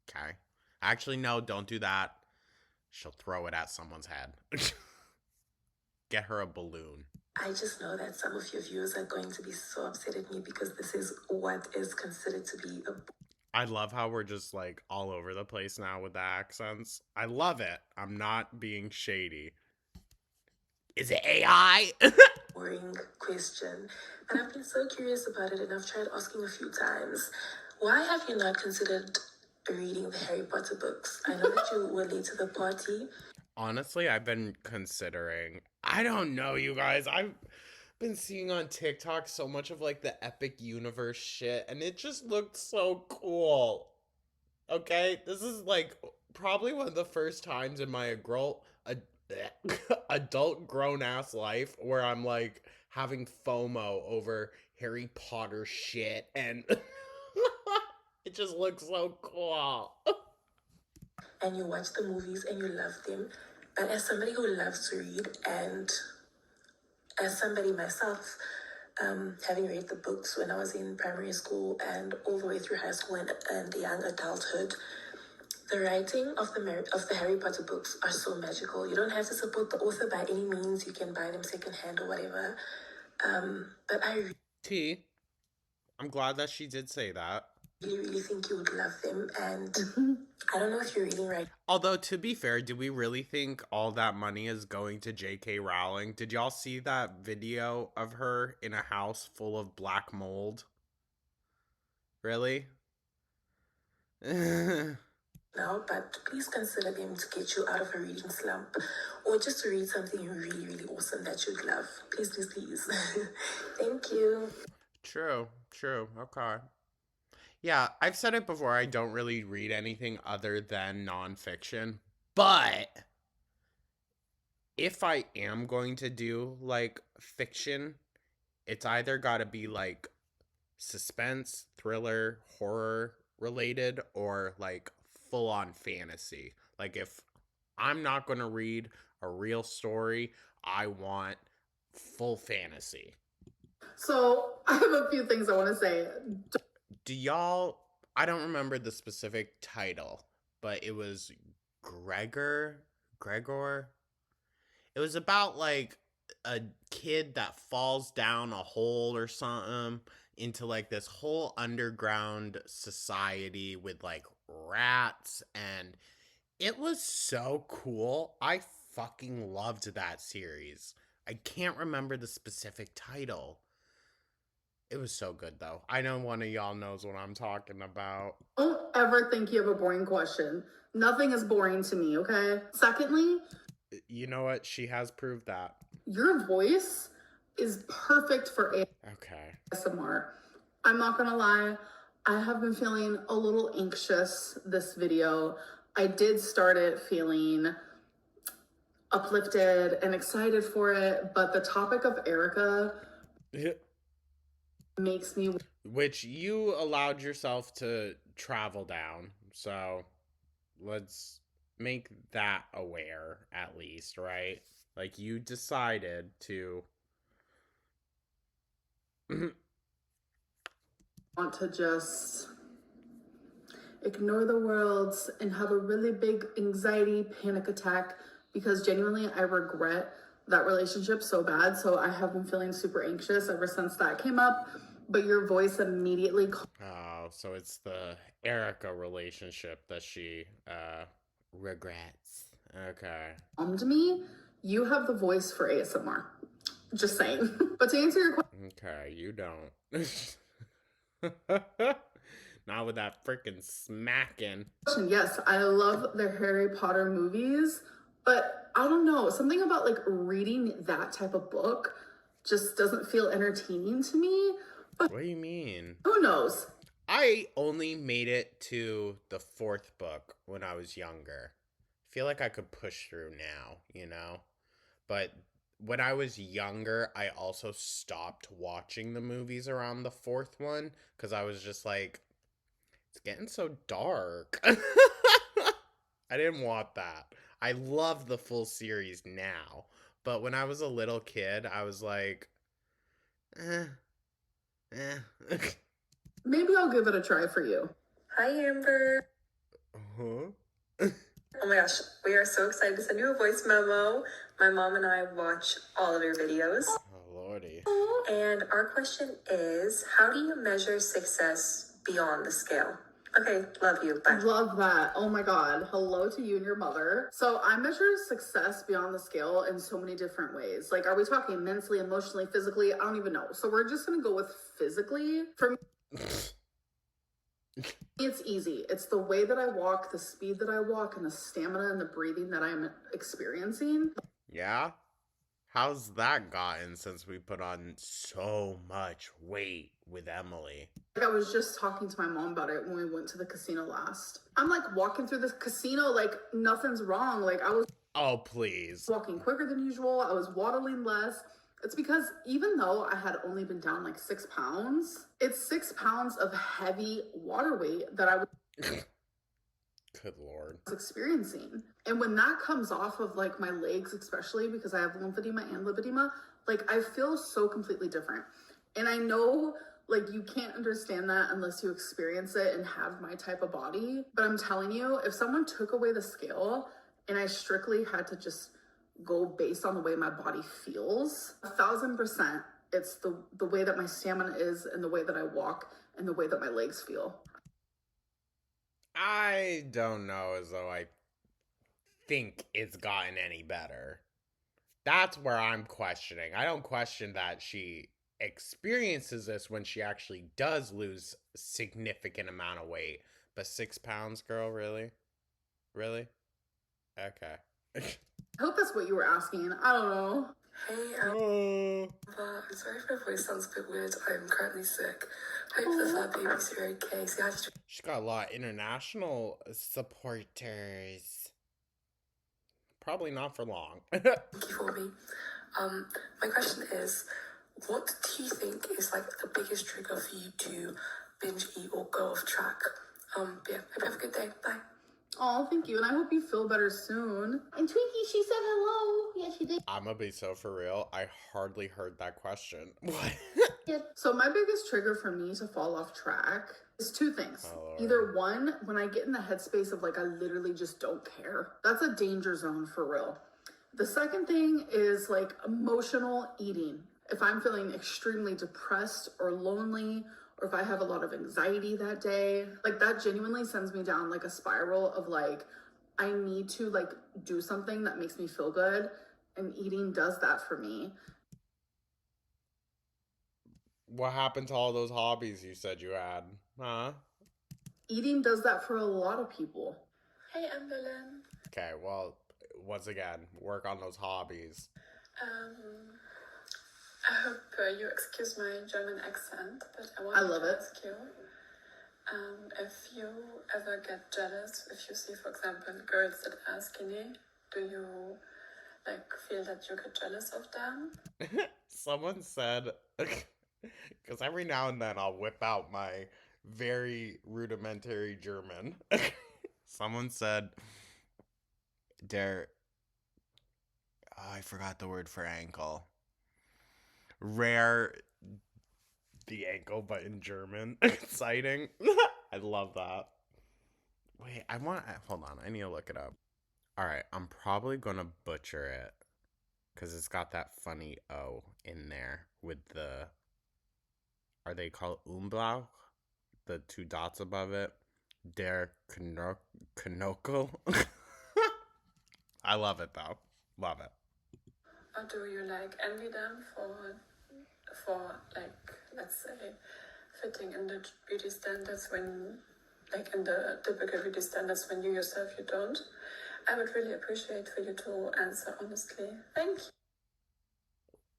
Okay? Actually, no, don't do that. She'll throw it at someone's head. Get her a balloon. I just know that some of your viewers are going to be so upset at me because this is what is considered to be a I love how we're just like all over the place now with the accents. I love it. I'm not being shady. Is it AI? boring question. And I've been so curious about it and I've tried asking a few times. Why have you not considered reading the Harry Potter books? I know that you were late to the party. Honestly, I've been considering. I don't know, you guys. been seeing on TikTok so much of like the epic universe shit, and it just looked so cool. Okay, this is like probably one of the first times in my adult grown ass life where I'm like having FOMO over Harry Potter shit, and it just looks so cool. And you watch the movies and you love them. But as somebody who loves to read, and as somebody myself, having read the books when I was in primary school and all the way through high school and the young adulthood, the writing of the Harry Potter books are so magical. You don't have to support the author by any means. You can buy them secondhand or whatever. But I I'm glad that she did say that. really think you would love them. And I don't know if you're reading right. Although, to be fair, do we really think all that money is going to J.K. Rowling? Did y'all see that video of her in a house full of black mold? Really? Now, but please consider them to get you out of a reading slump, or just to read something really, really awesome that you'd love. Please, please, please. Thank you. True. Okay. Yeah, I've said it before, I don't really read anything other than nonfiction. But if I am going to do like fiction, it's either got to be like suspense, thriller, horror related, or like full on fantasy. Like if I'm not going to read a real story, I want full fantasy. So I have a few things I want to say. Do y'all, I don't remember the specific title, but it was Gregor. It was about like a kid that falls down a hole or something into like this whole underground society with like rats, and it was so cool. I fucking loved that series. I can't remember the specific title. It was so good though. I know one of y'all knows what I'm talking about. Don't ever think you have a boring question. Nothing is boring to me, okay? Secondly, You know what? She has proved that. your voice is perfect for Okay. ASMR. I'm not gonna lie, I have been feeling a little anxious this video. I did start it feeling uplifted and excited for it, but the topic of Erica makes me... Which you allowed yourself to travel down. So let's make that aware at least, right? Like you decided to want to just ignore the world and have a really big anxiety panic attack because genuinely I regret that relationship so bad. So I have been feeling super anxious ever since that came up. But your voice immediately... Oh, so it's the Erica relationship that she regrets. Okay. calmed me. You have the voice for ASMR. Just saying. But to answer your question... Okay, you don't. Not with that freaking smacking. Yes, I love the Harry Potter movies, but I don't know. Something about like reading that type of book just doesn't feel entertaining to me. But What do you mean? who knows? I only made it to the 4th book when I was younger. I feel like I could push through now, you know? But when I was younger, I also stopped watching the movies around the 4th one because I was just like, it's getting so dark. I didn't want that. I love the full series now. But when I was a little kid, I was like, Maybe I'll give it a try for you. Hi, Amber. Huh? Oh my gosh, we are so excited to send you a voice memo. My mom and I watch all of your videos. Oh, lordy. And our question is, how do you measure success beyond the scale? Okay, love you. Bye. Love that. Oh my God. Hello to you and your mother. So I measure success beyond the scale in so many different ways. Like, are we talking mentally, emotionally, physically? I don't even know. So we're just going to go with physically. For me, it's easy. It's the way that I walk, the speed that I walk, and the stamina and the breathing that I'm experiencing. Yeah? How's that gotten since we put on so much weight with Emily? Like, I was just talking to my mom about it when we went to the casino last. I'm like walking through this casino like nothing's wrong. Like I was Oh, please. walking quicker than usual. I was waddling less. It's because even though I had only been down like 6 pounds, it's 6 pounds of heavy water weight that I was Good Lord. experiencing. And when that comes off of like my legs, especially because I have lymphedema and lipedema, like I feel so completely different. And I know like you can't understand that unless you experience it and have my type of body. But I'm telling you, if someone took away the scale and I strictly had to just go based on the way my body feels, 1,000%, it's the way that my stamina is and the way that I walk and the way that my legs feel. I don't know as though I think it's gotten any better. That's where I'm questioning. I don't question that she experiences this when she actually does lose significant amount of weight. But 6 pounds, girl, really? Really? Okay. I hope that's what you were asking. I don't know. Hey, I'm sorry if my voice sounds a bit weird. I'm currently sick. Hope the fat babies are okay. So I just She's got a lot of international supporters. Probably not for long. thank you for me. My question is, what do you think is like the biggest trigger for you to binge eat or go off track? But yeah, hope you have a good day. Bye. Oh, thank you. And I hope you feel better soon. And Twinkie, she said hello. Yeah, she did. I'm gonna be so for real. I hardly heard that question. What? So my biggest trigger for me to fall off track is 2 things. Oh, Lord. Either one, when I get in the headspace of like, I literally just don't care. That's a danger zone for real. The second thing is like emotional eating. If I'm feeling extremely depressed or lonely, or if I have a lot of anxiety that day, like that genuinely sends me down like a spiral of like, I need to like do something that makes me feel good. And eating does that for me. What happened to all those hobbies you said you had? Huh? Eating does that for a lot of people. Hey, Amberlyn. Okay, well, once again, work on those hobbies. I hope you excuse my German accent, but I I wanted love to it. ask you if you ever get jealous if you see, for example, girls that are skinny. Do you like feel that you get jealous of them? Someone said, because every now and then I'll whip out my very rudimentary German. Someone said, I forgot the word for ankle. Rare the ankle, but in German. Exciting. I love that. Wait, hold on, I need to look it up. Alright, I'm probably gonna butcher it. Because it's got that funny O in there with are they called Umblau? The 2 dots above it. Der Knockel. I love it though. Love it. Or do you like envy them for like, let's say, fitting in the beauty standards when, like in the typical beauty standards when you yourself you don't? I would really appreciate for you to answer honestly. Thank you.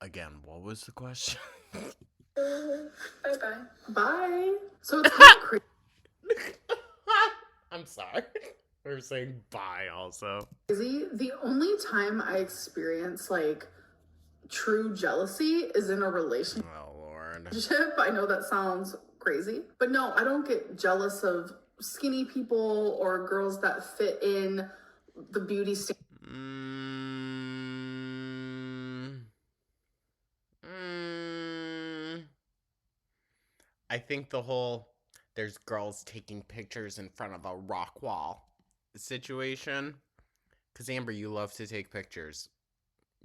Again, what was the question? Bye bye. Bye. So it's kind of crazy. I'm sorry. We were saying bye also. The only time I experience like true jealousy is in a relationship. Oh, Lord. I know that sounds crazy, but no, I don't get jealous of skinny people or girls that fit in the beauty standard. I think the whole there's girls taking pictures in front of a rock wall situation. Because, Amber, you love to take pictures,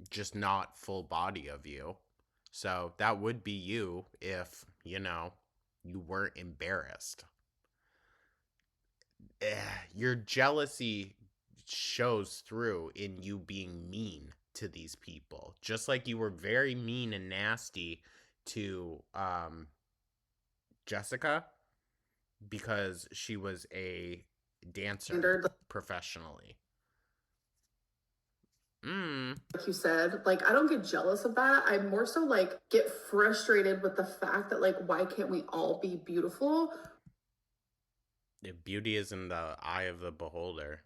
just not full body of you. So that would be you if, you weren't embarrassed. Your jealousy shows through in you being mean to these people. Just like you were very mean and nasty to Jessica because she was a dancer professionally. Like you said, like I don't get jealous of that. I more so like get frustrated with the fact that like why can't we all be beautiful? Beauty is in the eye of the beholder.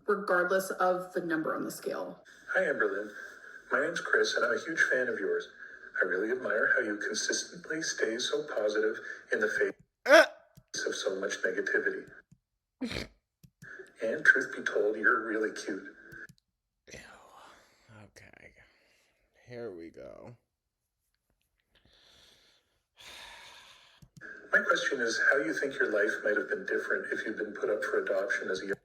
Regardless of the number on the scale. Hi, Amberlynn. My name's Chris, and I'm a huge fan of yours. I really admire how you consistently stay so positive in the face of so much negativity. And truth be told, you're really cute. Ew. Okay. Here we go. My question is how you think your life might have been different if you'd been put up for adoption as a young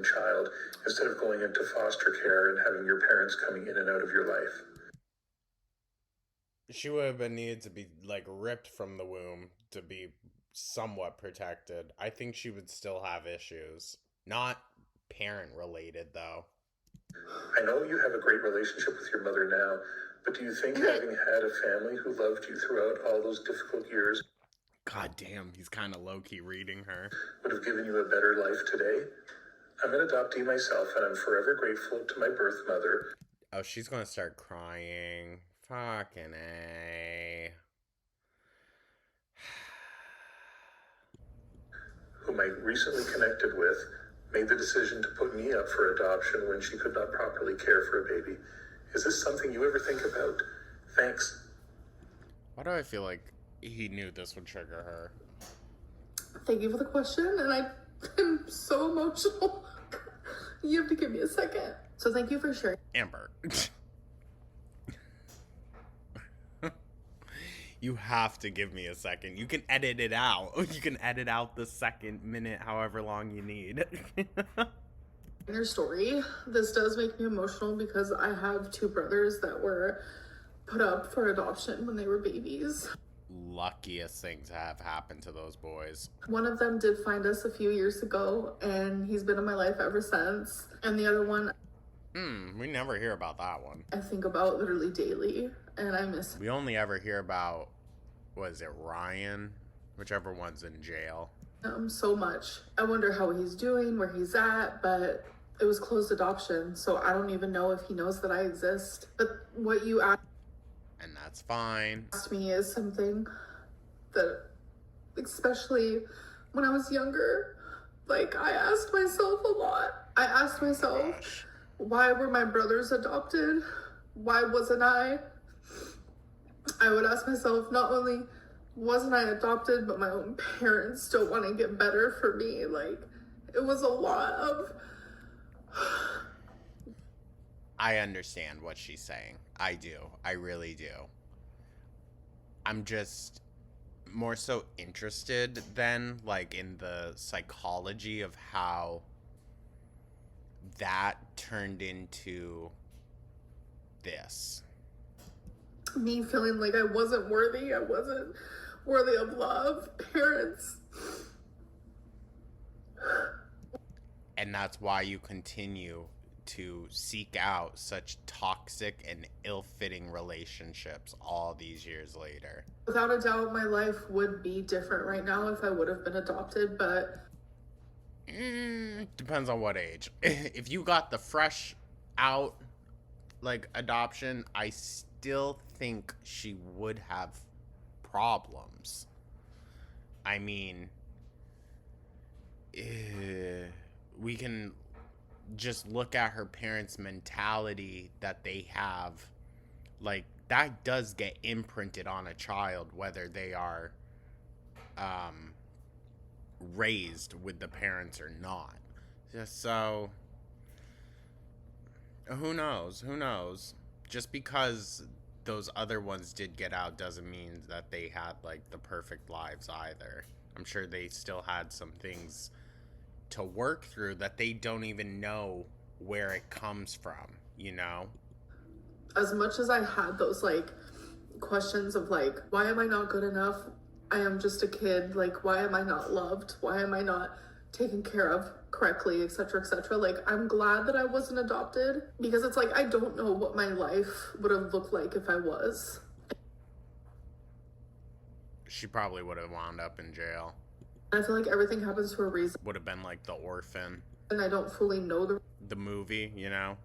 child instead of going into foster care and having your parents coming in and out of your life. She would have been needed to be like ripped from the womb to be somewhat protected. I think she would still have issues. Not parent related though. I know you have a great relationship with your mother now, but do you think having had a family who loved you throughout all those difficult years, God damn, he's kind of low-key reading her, would have given you a better life today? I'm an adoptee myself, and I'm forever grateful to my birth mother. Oh, she's gonna start crying. Fucking A. Whom I recently connected with, made the decision to put me up for adoption when she could not properly care for a baby. Is this something you ever think about? Thanks. Why do I feel like he knew this would trigger her? Thank you for the question, and I am so emotional. You have to give me a second. So thank you for sharing. Amber. You have to give me a second. You can edit it out. You can edit out the second minute, however long you need. Your story. This does make me emotional because I have two brothers that were put up for adoption when they were babies. Luckiest thing to have happened to those boys. One of them did find us a few years ago, and he's been in my life ever since. And the other one, We never hear about that one. I think about literally daily, and I miss him. We only ever hear about, what is it, Ryan? Whichever one's in jail. So much. I wonder how he's doing, where he's at, but it was closed adoption, so I don't even know if he knows that I exist. But what you And that's fine. asked me is something that, especially when I was younger, like I asked myself a lot. I asked myself, why were my brothers adopted? Why wasn't I? I would ask myself, not only wasn't I adopted, but my own parents don't want to get better for me. Like, it was a lot of... I understand what she's saying. I do. I really do. I'm just more so interested then, like, in the psychology of how that turned into this. Me feeling like I wasn't worthy of love, parents. And that's why you continue to seek out such toxic and ill-fitting relationships all these years later. Without a doubt, my life would be different right now if I would have been adopted, but... Depends on what age. If you got the fresh out, like, adoption, I still think she would have problems. I mean, we can just look at her parents' mentality that they have. Like, that does get imprinted on a child, whether they are raised with the parents or not. So, who knows? Just because those other ones did get out doesn't mean that they had, like, the perfect lives either. I'm sure they still had some things to work through that they don't even know where it comes from, you know? As much as I had those, like, questions of, like, why am I not good enough? I am just a kid. Like, why am I not loved? Why am I not taken care of correctly, etc., etc. Like, I'm glad that I wasn't adopted, because it's like I don't know what my life would have looked like if I was. She probably would have wound up in jail. I feel like everything happens for a reason. Would have been like The Orphan, And I don't fully know the movie, you know?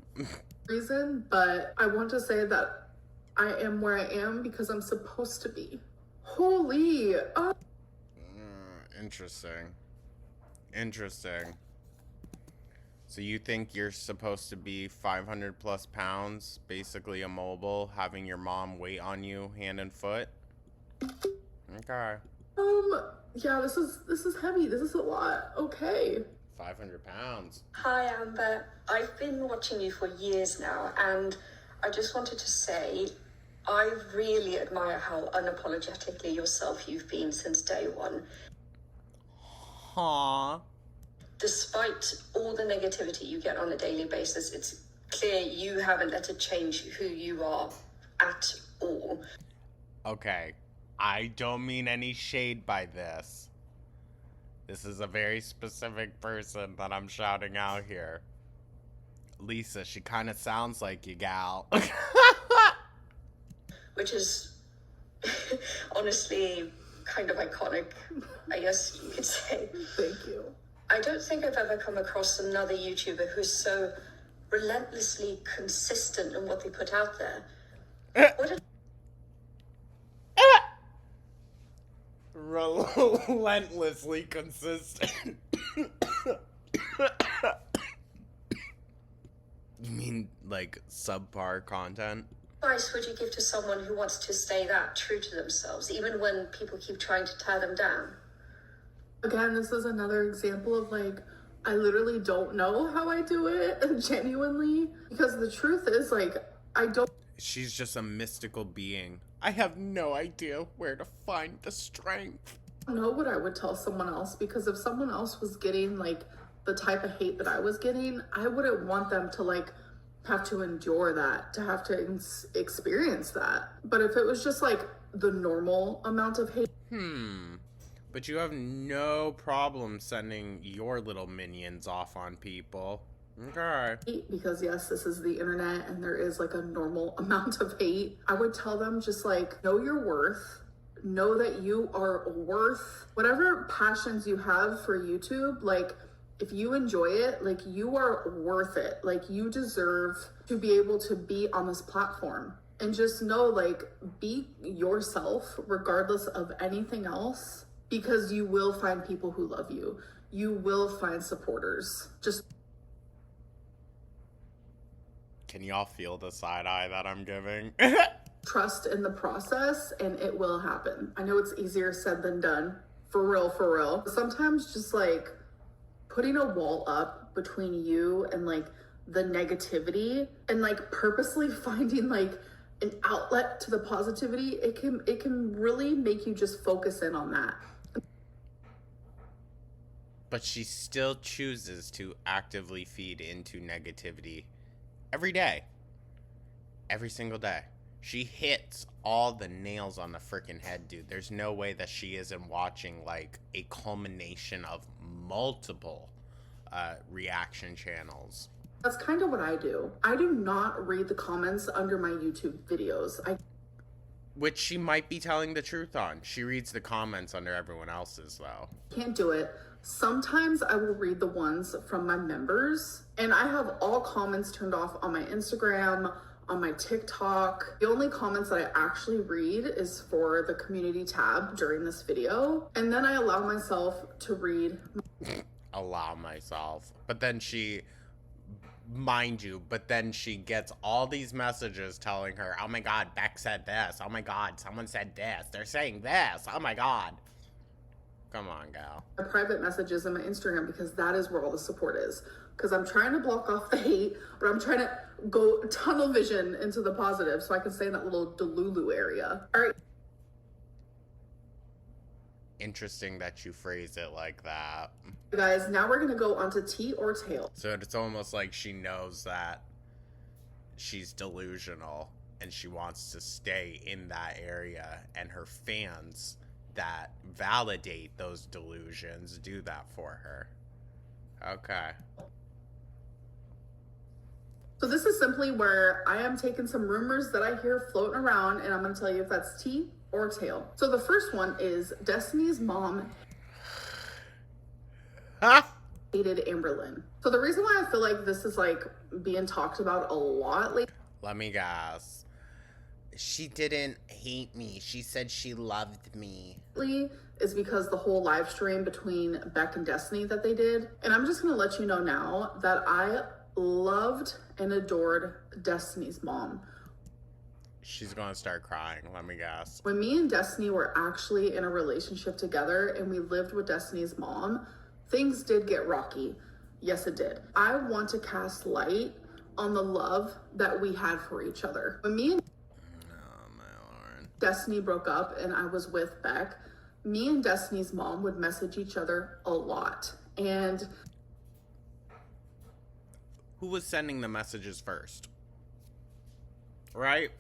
reason, but I want to say that I am where I am because I'm supposed to be. Holy, Interesting. Interesting. So you think you're supposed to be 500 plus pounds, basically immobile, having your mom wait on you hand and foot? Okay. yeah, this is heavy. This is a lot. Okay. 500 pounds. Hi, Amber. I've been watching you for years now, and I just wanted to say I really admire how unapologetically yourself you've been since day one. Aww. Despite all the negativity you get on a daily basis, it's clear you haven't let it change who you are at all. Okay. I don't mean any shade by this. This is a very specific person that I'm shouting out here. Lisa, she kind of sounds like you, gal. Which is honestly kind of iconic, I guess you could say. Thank you. I don't think I've ever come across another YouTuber who's so relentlessly consistent in what they put out there. What a Relentlessly consistent. You mean like subpar content? advice would you give to someone who wants to stay that true to themselves, even when people keep trying to tear them down? Again, this is another example of like, I literally don't know how I do it, genuinely, because the truth is like, I don't She's just a mystical being. I have no idea where to find the strength. know what I would tell someone else, because if someone else was getting like the type of hate that I was getting, I wouldn't want them to like have to endure that, to have to experience that. But if it was just like the normal amount of hate, But you have no problem sending your little minions off on people. Okay. because yes, this is the internet and there is like a normal amount of hate, I would tell them just like, know your worth, know that you are worth whatever passions you have for YouTube. Like, if you enjoy it, like, you are worth it. Like, you deserve to be able to be on this platform. And just know, like, be yourself regardless of anything else, because you will find people who love you. You will find supporters. Just Can y'all feel the side eye that I'm giving? trust in the process and it will happen. I know it's easier said than done. For real, for real. Sometimes just like putting a wall up between you and like the negativity and like purposely finding like an outlet to the positivity, it can really make you just focus in on that. But she still chooses to actively feed into negativity every day. Every single day. She hits all the nails on the freaking head, dude. There's no way that she isn't watching like a culmination of multiple reaction channels. That's kind of what I do. I do not read the comments under my YouTube videos. Which she might be telling the truth on. She reads the comments under everyone else's, though. Can't do it. Sometimes I will read the ones from my members, and I have all comments turned off on my Instagram, on my TikTok. The only comments that I actually read is for the community tab during this video, and then I allow myself to read. Allow myself. But then she, mind you, but then she gets all these messages telling her, oh my god, Beck said this. Oh my god, someone said this. They're saying this. Oh my god. Come on, gal. My private messages in my Instagram, because that is where all the support is. Because I'm trying to block off the hate, but I'm trying to go tunnel vision into the positive so I can stay in that little Delulu area. All right. Interesting that you phrase it like that. Guys, now we're going to go on to tea or tail. So it's almost like she knows that she's delusional and she wants to stay in that area, and her fans that validate those delusions do that for her. Okay. So this is simply where I am taking some rumors that I hear floating around, and I'm going to tell you if that's tea or tail. So the first one is Destiny's mom. hated Amberlynn. So the reason why I feel like this is like being talked about a lot lately. Let me guess. She didn't hate me. She said she loved me. Is because the whole live stream between Beck and Destiny that they did. And I'm just going to let you know now that I loved and adored Destiny's mom. She's going to start crying, let me guess. When me and Destiny were actually in a relationship together and we lived with Destiny's mom, things did get rocky. Yes, it did. I want to cast light on the love that we had for each other. When me and Destiny broke up and I was with Beck, me and Destiny's mom would message each other a lot. And who was sending the messages first? Right?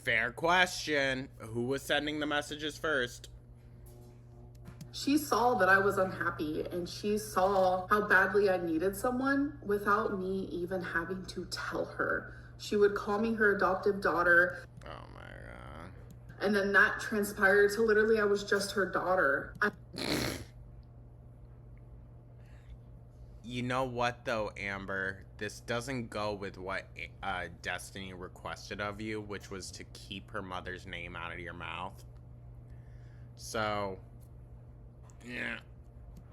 Fair question. Who was sending the messages first? She saw that I was unhappy and she saw how badly I needed someone without me even having to tell her. She would call me her adoptive daughter. Oh my God. And then that transpired to literally I was just her daughter. You know what though, Amber? This doesn't go with what Destiny requested of you, which was to keep her mother's name out of your mouth. So, yeah.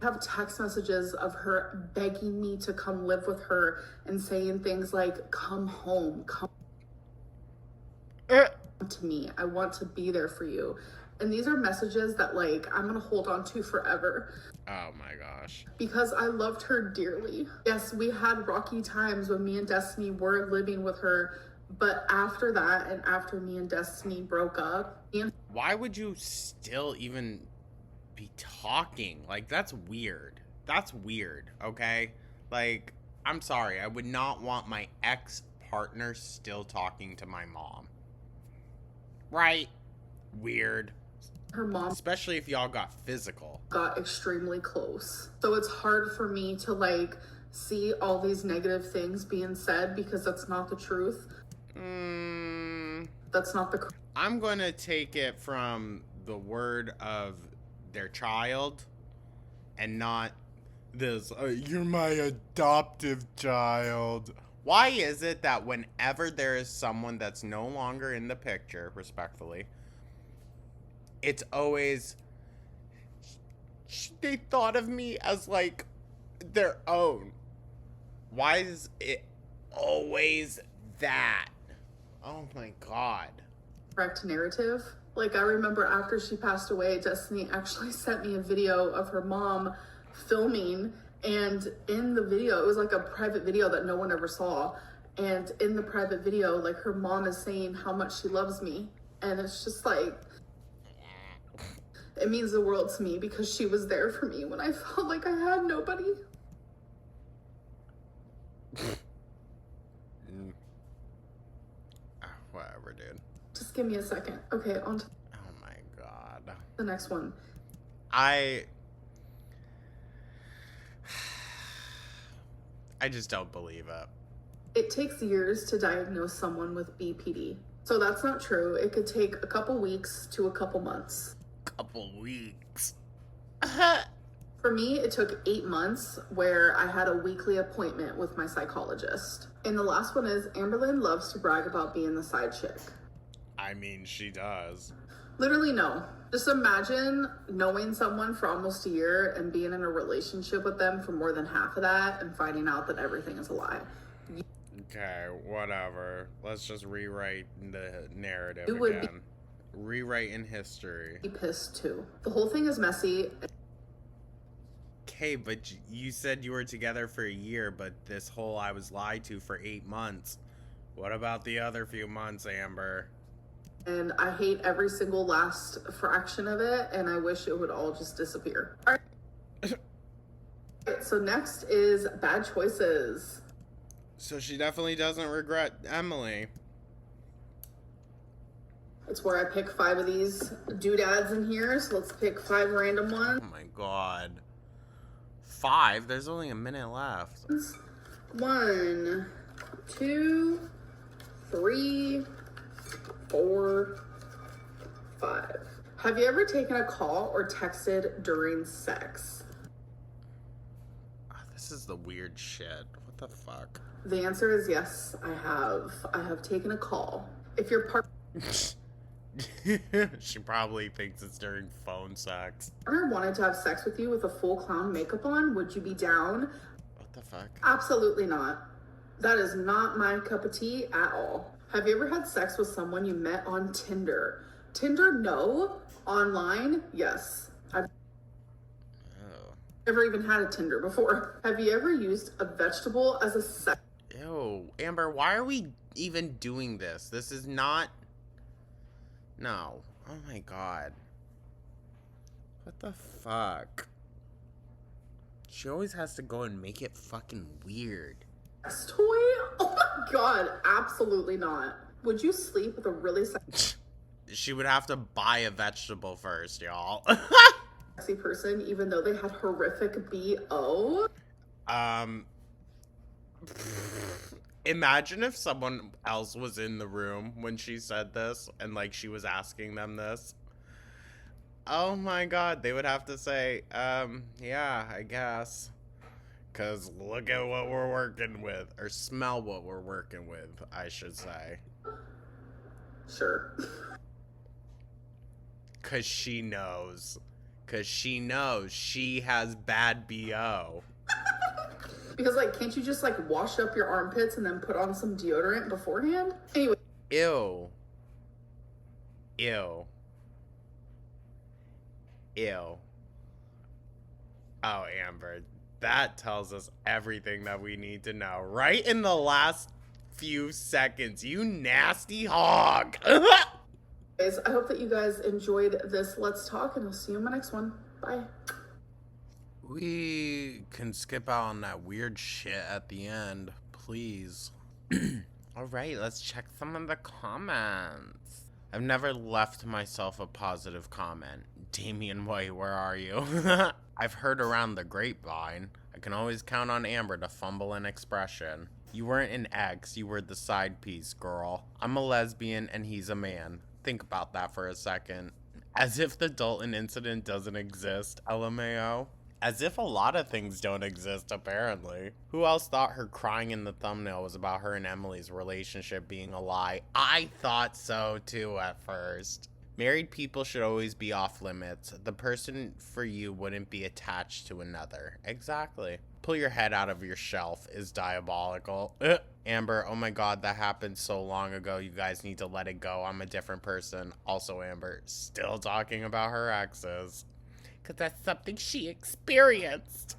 I have text messages of her begging me to come live with her and saying things like, come home, come to me. I want to be there for you. And these are messages that like I'm gonna hold on to forever. Oh my gosh. Because I loved her dearly. Yes, we had rocky times when me and Destiny were living with her, but after that and after me and Destiny broke up. Why would you still even be talking? Like, that's weird. That's weird, okay? Like, I'm sorry. I would not want my ex-partner still talking to my mom. Right? Weird. Her mom, especially if y'all got physical, got extremely close. So it's hard for me to like see all these negative things being said because that's not the truth. That's not the. I'm going to take it from the word of their child and not this, you're my adoptive child. Why is it that whenever there is someone that's no longer in the picture, respectfully, it's always, they thought of me as like their own? Why is it always that? Oh my God. Correct narrative. Like I remember after she passed away, Destiny actually sent me a video of her mom filming, and in the video, it was like a private video that no one ever saw. And in the private video, like her mom is saying how much she loves me. And it's just like, it means the world to me because she was there for me when I felt like I had nobody. Whatever, dude. Just give me a second. Okay, on to oh my God. The next one. I just don't believe it. It takes years to diagnose someone with BPD. So that's not true. It could take a couple weeks to a couple months. Couple weeks. For me, it took 8 months where I had a weekly appointment with my psychologist. And the last one is Amberlynn loves to brag about being the side chick. I mean, she does. Literally, no. Just imagine knowing someone for almost a year and being in a relationship with them for more than half of that and finding out that everything is a lie. Okay, whatever. Let's just rewrite the narrative You would again. Rewrite in history. Be pissed too. The whole thing is messy. Okay, but you said you were together for a year, but this whole I was lied to for 8 months. What about the other few months, Amber? And I hate every single last fraction of it, and I wish it would all just disappear. All right. So next is bad choices. So she definitely doesn't regret Emily. It's where I pick 5 of these doodads in here, so let's pick 5 random ones. Oh my God. 5? There's only a minute left. 1, 2, 3, 4, 5. Have you ever taken a call or texted during sex? This is the weird shit. What the fuck? The answer is yes, I have. I have taken a call. If your partner She probably thinks it's during phone sex. wanted to have sex with you with a full clown makeup on, would you be down? What the fuck? Absolutely not. That is not my cup of tea at all. Have you ever had sex with someone you met on Tinder? Tinder, no. Online, yes. I've never even had a Tinder before. Have you ever used a vegetable as a sex? Ew, Amber, why are we even doing this? This is not... No. Oh my god. What the fuck? She always has to go and make it fucking weird. Toy? Oh my god, absolutely not. Would you sleep with a really She would have to buy a vegetable first, y'all. sexy person even though they had horrific BO? Imagine if someone else was in the room when she said this and like she was asking them this. Oh my god, they would have to say, yeah, I guess. Cause look at what we're working with. Or smell what we're working with, I should say. Sure. Cause she knows. Cause she knows she has bad BO. Because, like, can't you just, like, wash up your armpits and then put on some deodorant beforehand? Anyway. Ew. Ew. Ew. Oh, Amber, that tells us everything that we need to know. Right in the last few seconds, you nasty hog. Guys, I hope that you guys enjoyed this Let's Talk, and I'll see you in my next one. Bye. We can skip out on that weird shit at the end, please. Alright, let's check some of the comments. I've never left myself a positive comment. Damian White, where are you? I've heard around the grapevine. I can always count on Amber to fumble an expression. You weren't an ex, you were the side piece, girl. I'm a lesbian and he's a man. Think about that for a second. As if the Dalton incident doesn't exist, LMAO. As if a lot of things don't exist, apparently. Who else thought her crying in the thumbnail was about her and Emily's relationship being a lie? I thought so too at first. Married people should always be off limits. The person for you wouldn't be attached to another. Exactly. Pull your head out of your shelf is diabolical. Amber, oh my god, that happened so long ago. You guys need to let it go. I'm a different person. Also, Amber, still talking about her exes. Because that's something she experienced.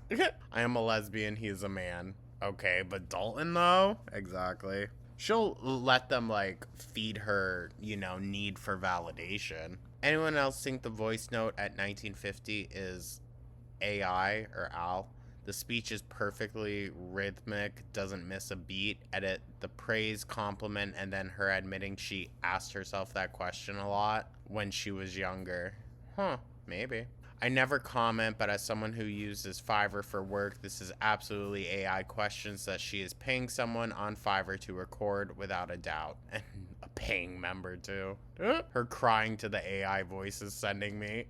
I am a lesbian, he is a man. Okay, but Dalton, though? Exactly. She'll let them, like, feed her, you know, need for validation. Anyone else think the voice note at 1950 is AI or Al? The speech is perfectly rhythmic, doesn't miss a beat. Edit the praise, compliment, and then her admitting she asked herself that question a lot when she was younger. Huh, maybe. I never comment, but as someone who uses Fiverr for work, this is absolutely AI questions that she is paying someone on Fiverr to record without a doubt. And a paying member too. Her crying to the AI voice is sending me.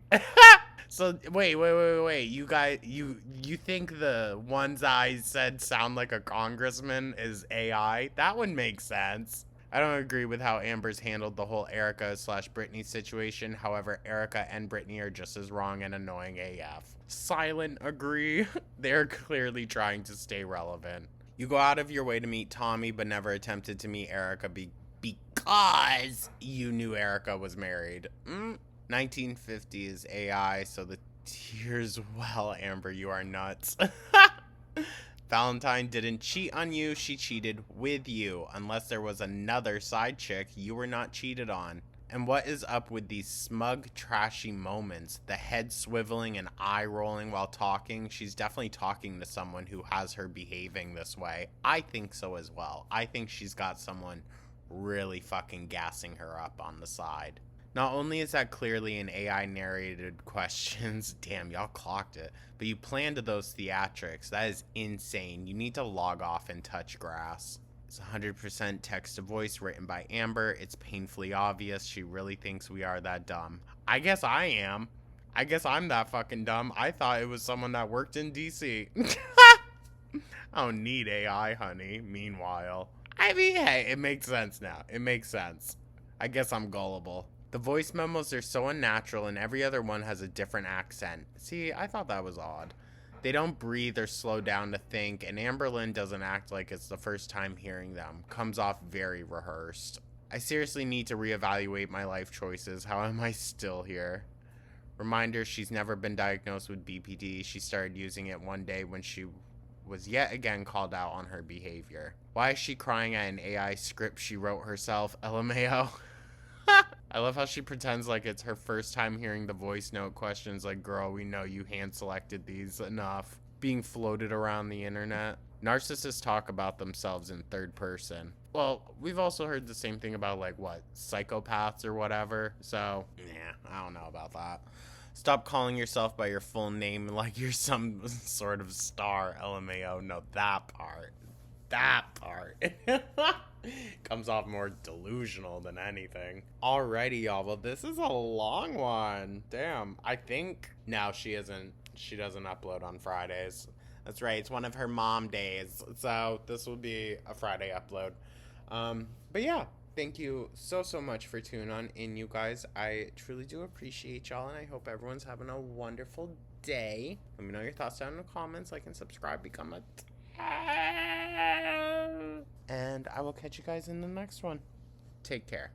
So wait. You guys, you think the ones I said sound like a congressman is AI? That would make sense. I don't agree with how Amber's handled the whole Erica/Brittany situation. However, Erica and Brittany are just as wrong and annoying AF. Silent agree. They're clearly trying to stay relevant. You go out of your way to meet Tommy, but never attempted to meet Erica because you knew Erica was married. 1950s AI, so the tears well, Amber, you are nuts. Valentine didn't cheat on you, she cheated with you. Unless there was another side chick, you were not cheated on. And what is up with these smug, trashy moments? The head swiveling and eye rolling while talking? She's definitely talking to someone who has her behaving this way. I think so as well. I think she's got someone really fucking gassing her up on the side. Not only is that clearly an AI narrated questions, damn, y'all clocked it, but you planned those theatrics. That is insane. You need to log off and touch grass. It's 100% text to voice written by Amber. It's painfully obvious she really thinks we are that dumb. I guess I am. I guess I'm that fucking dumb. I thought it was someone that worked in DC. I don't need AI, honey. Meanwhile, I mean, hey, it makes sense now. It makes sense. I guess I'm gullible. The voice memos are so unnatural, and every other one has a different accent. See, I thought that was odd. They don't breathe or slow down to think, and Amberlynn doesn't act like it's the first time hearing them. Comes off very rehearsed. I seriously need to reevaluate my life choices. How am I still here? Reminder, she's never been diagnosed with BPD. She started using it one day when she was yet again called out on her behavior. Why is she crying at an AI script she wrote herself? LMAO. I love how she pretends like it's her first time hearing the voice note questions like, girl, we know you hand selected these enough. Being floated around the internet. Narcissists talk about themselves in third person. Well, we've also heard the same thing about, like, what, psychopaths or whatever. So, yeah, I don't know about that. Stop calling yourself by your full name like you're some sort of star, LMAO. No, that part. That part. Comes off more delusional than anything. Alrighty, y'all. Well, this is a long one. Damn. I think now she doesn't upload on Fridays. That's right. It's one of her mom days. So this will be a Friday upload. But yeah, thank you so much for tuning on in, you guys. I truly do appreciate y'all, and I hope everyone's having a wonderful day. Let me know your thoughts down in the comments. Like and subscribe. Become a and I will catch you guys in the next one. Take care.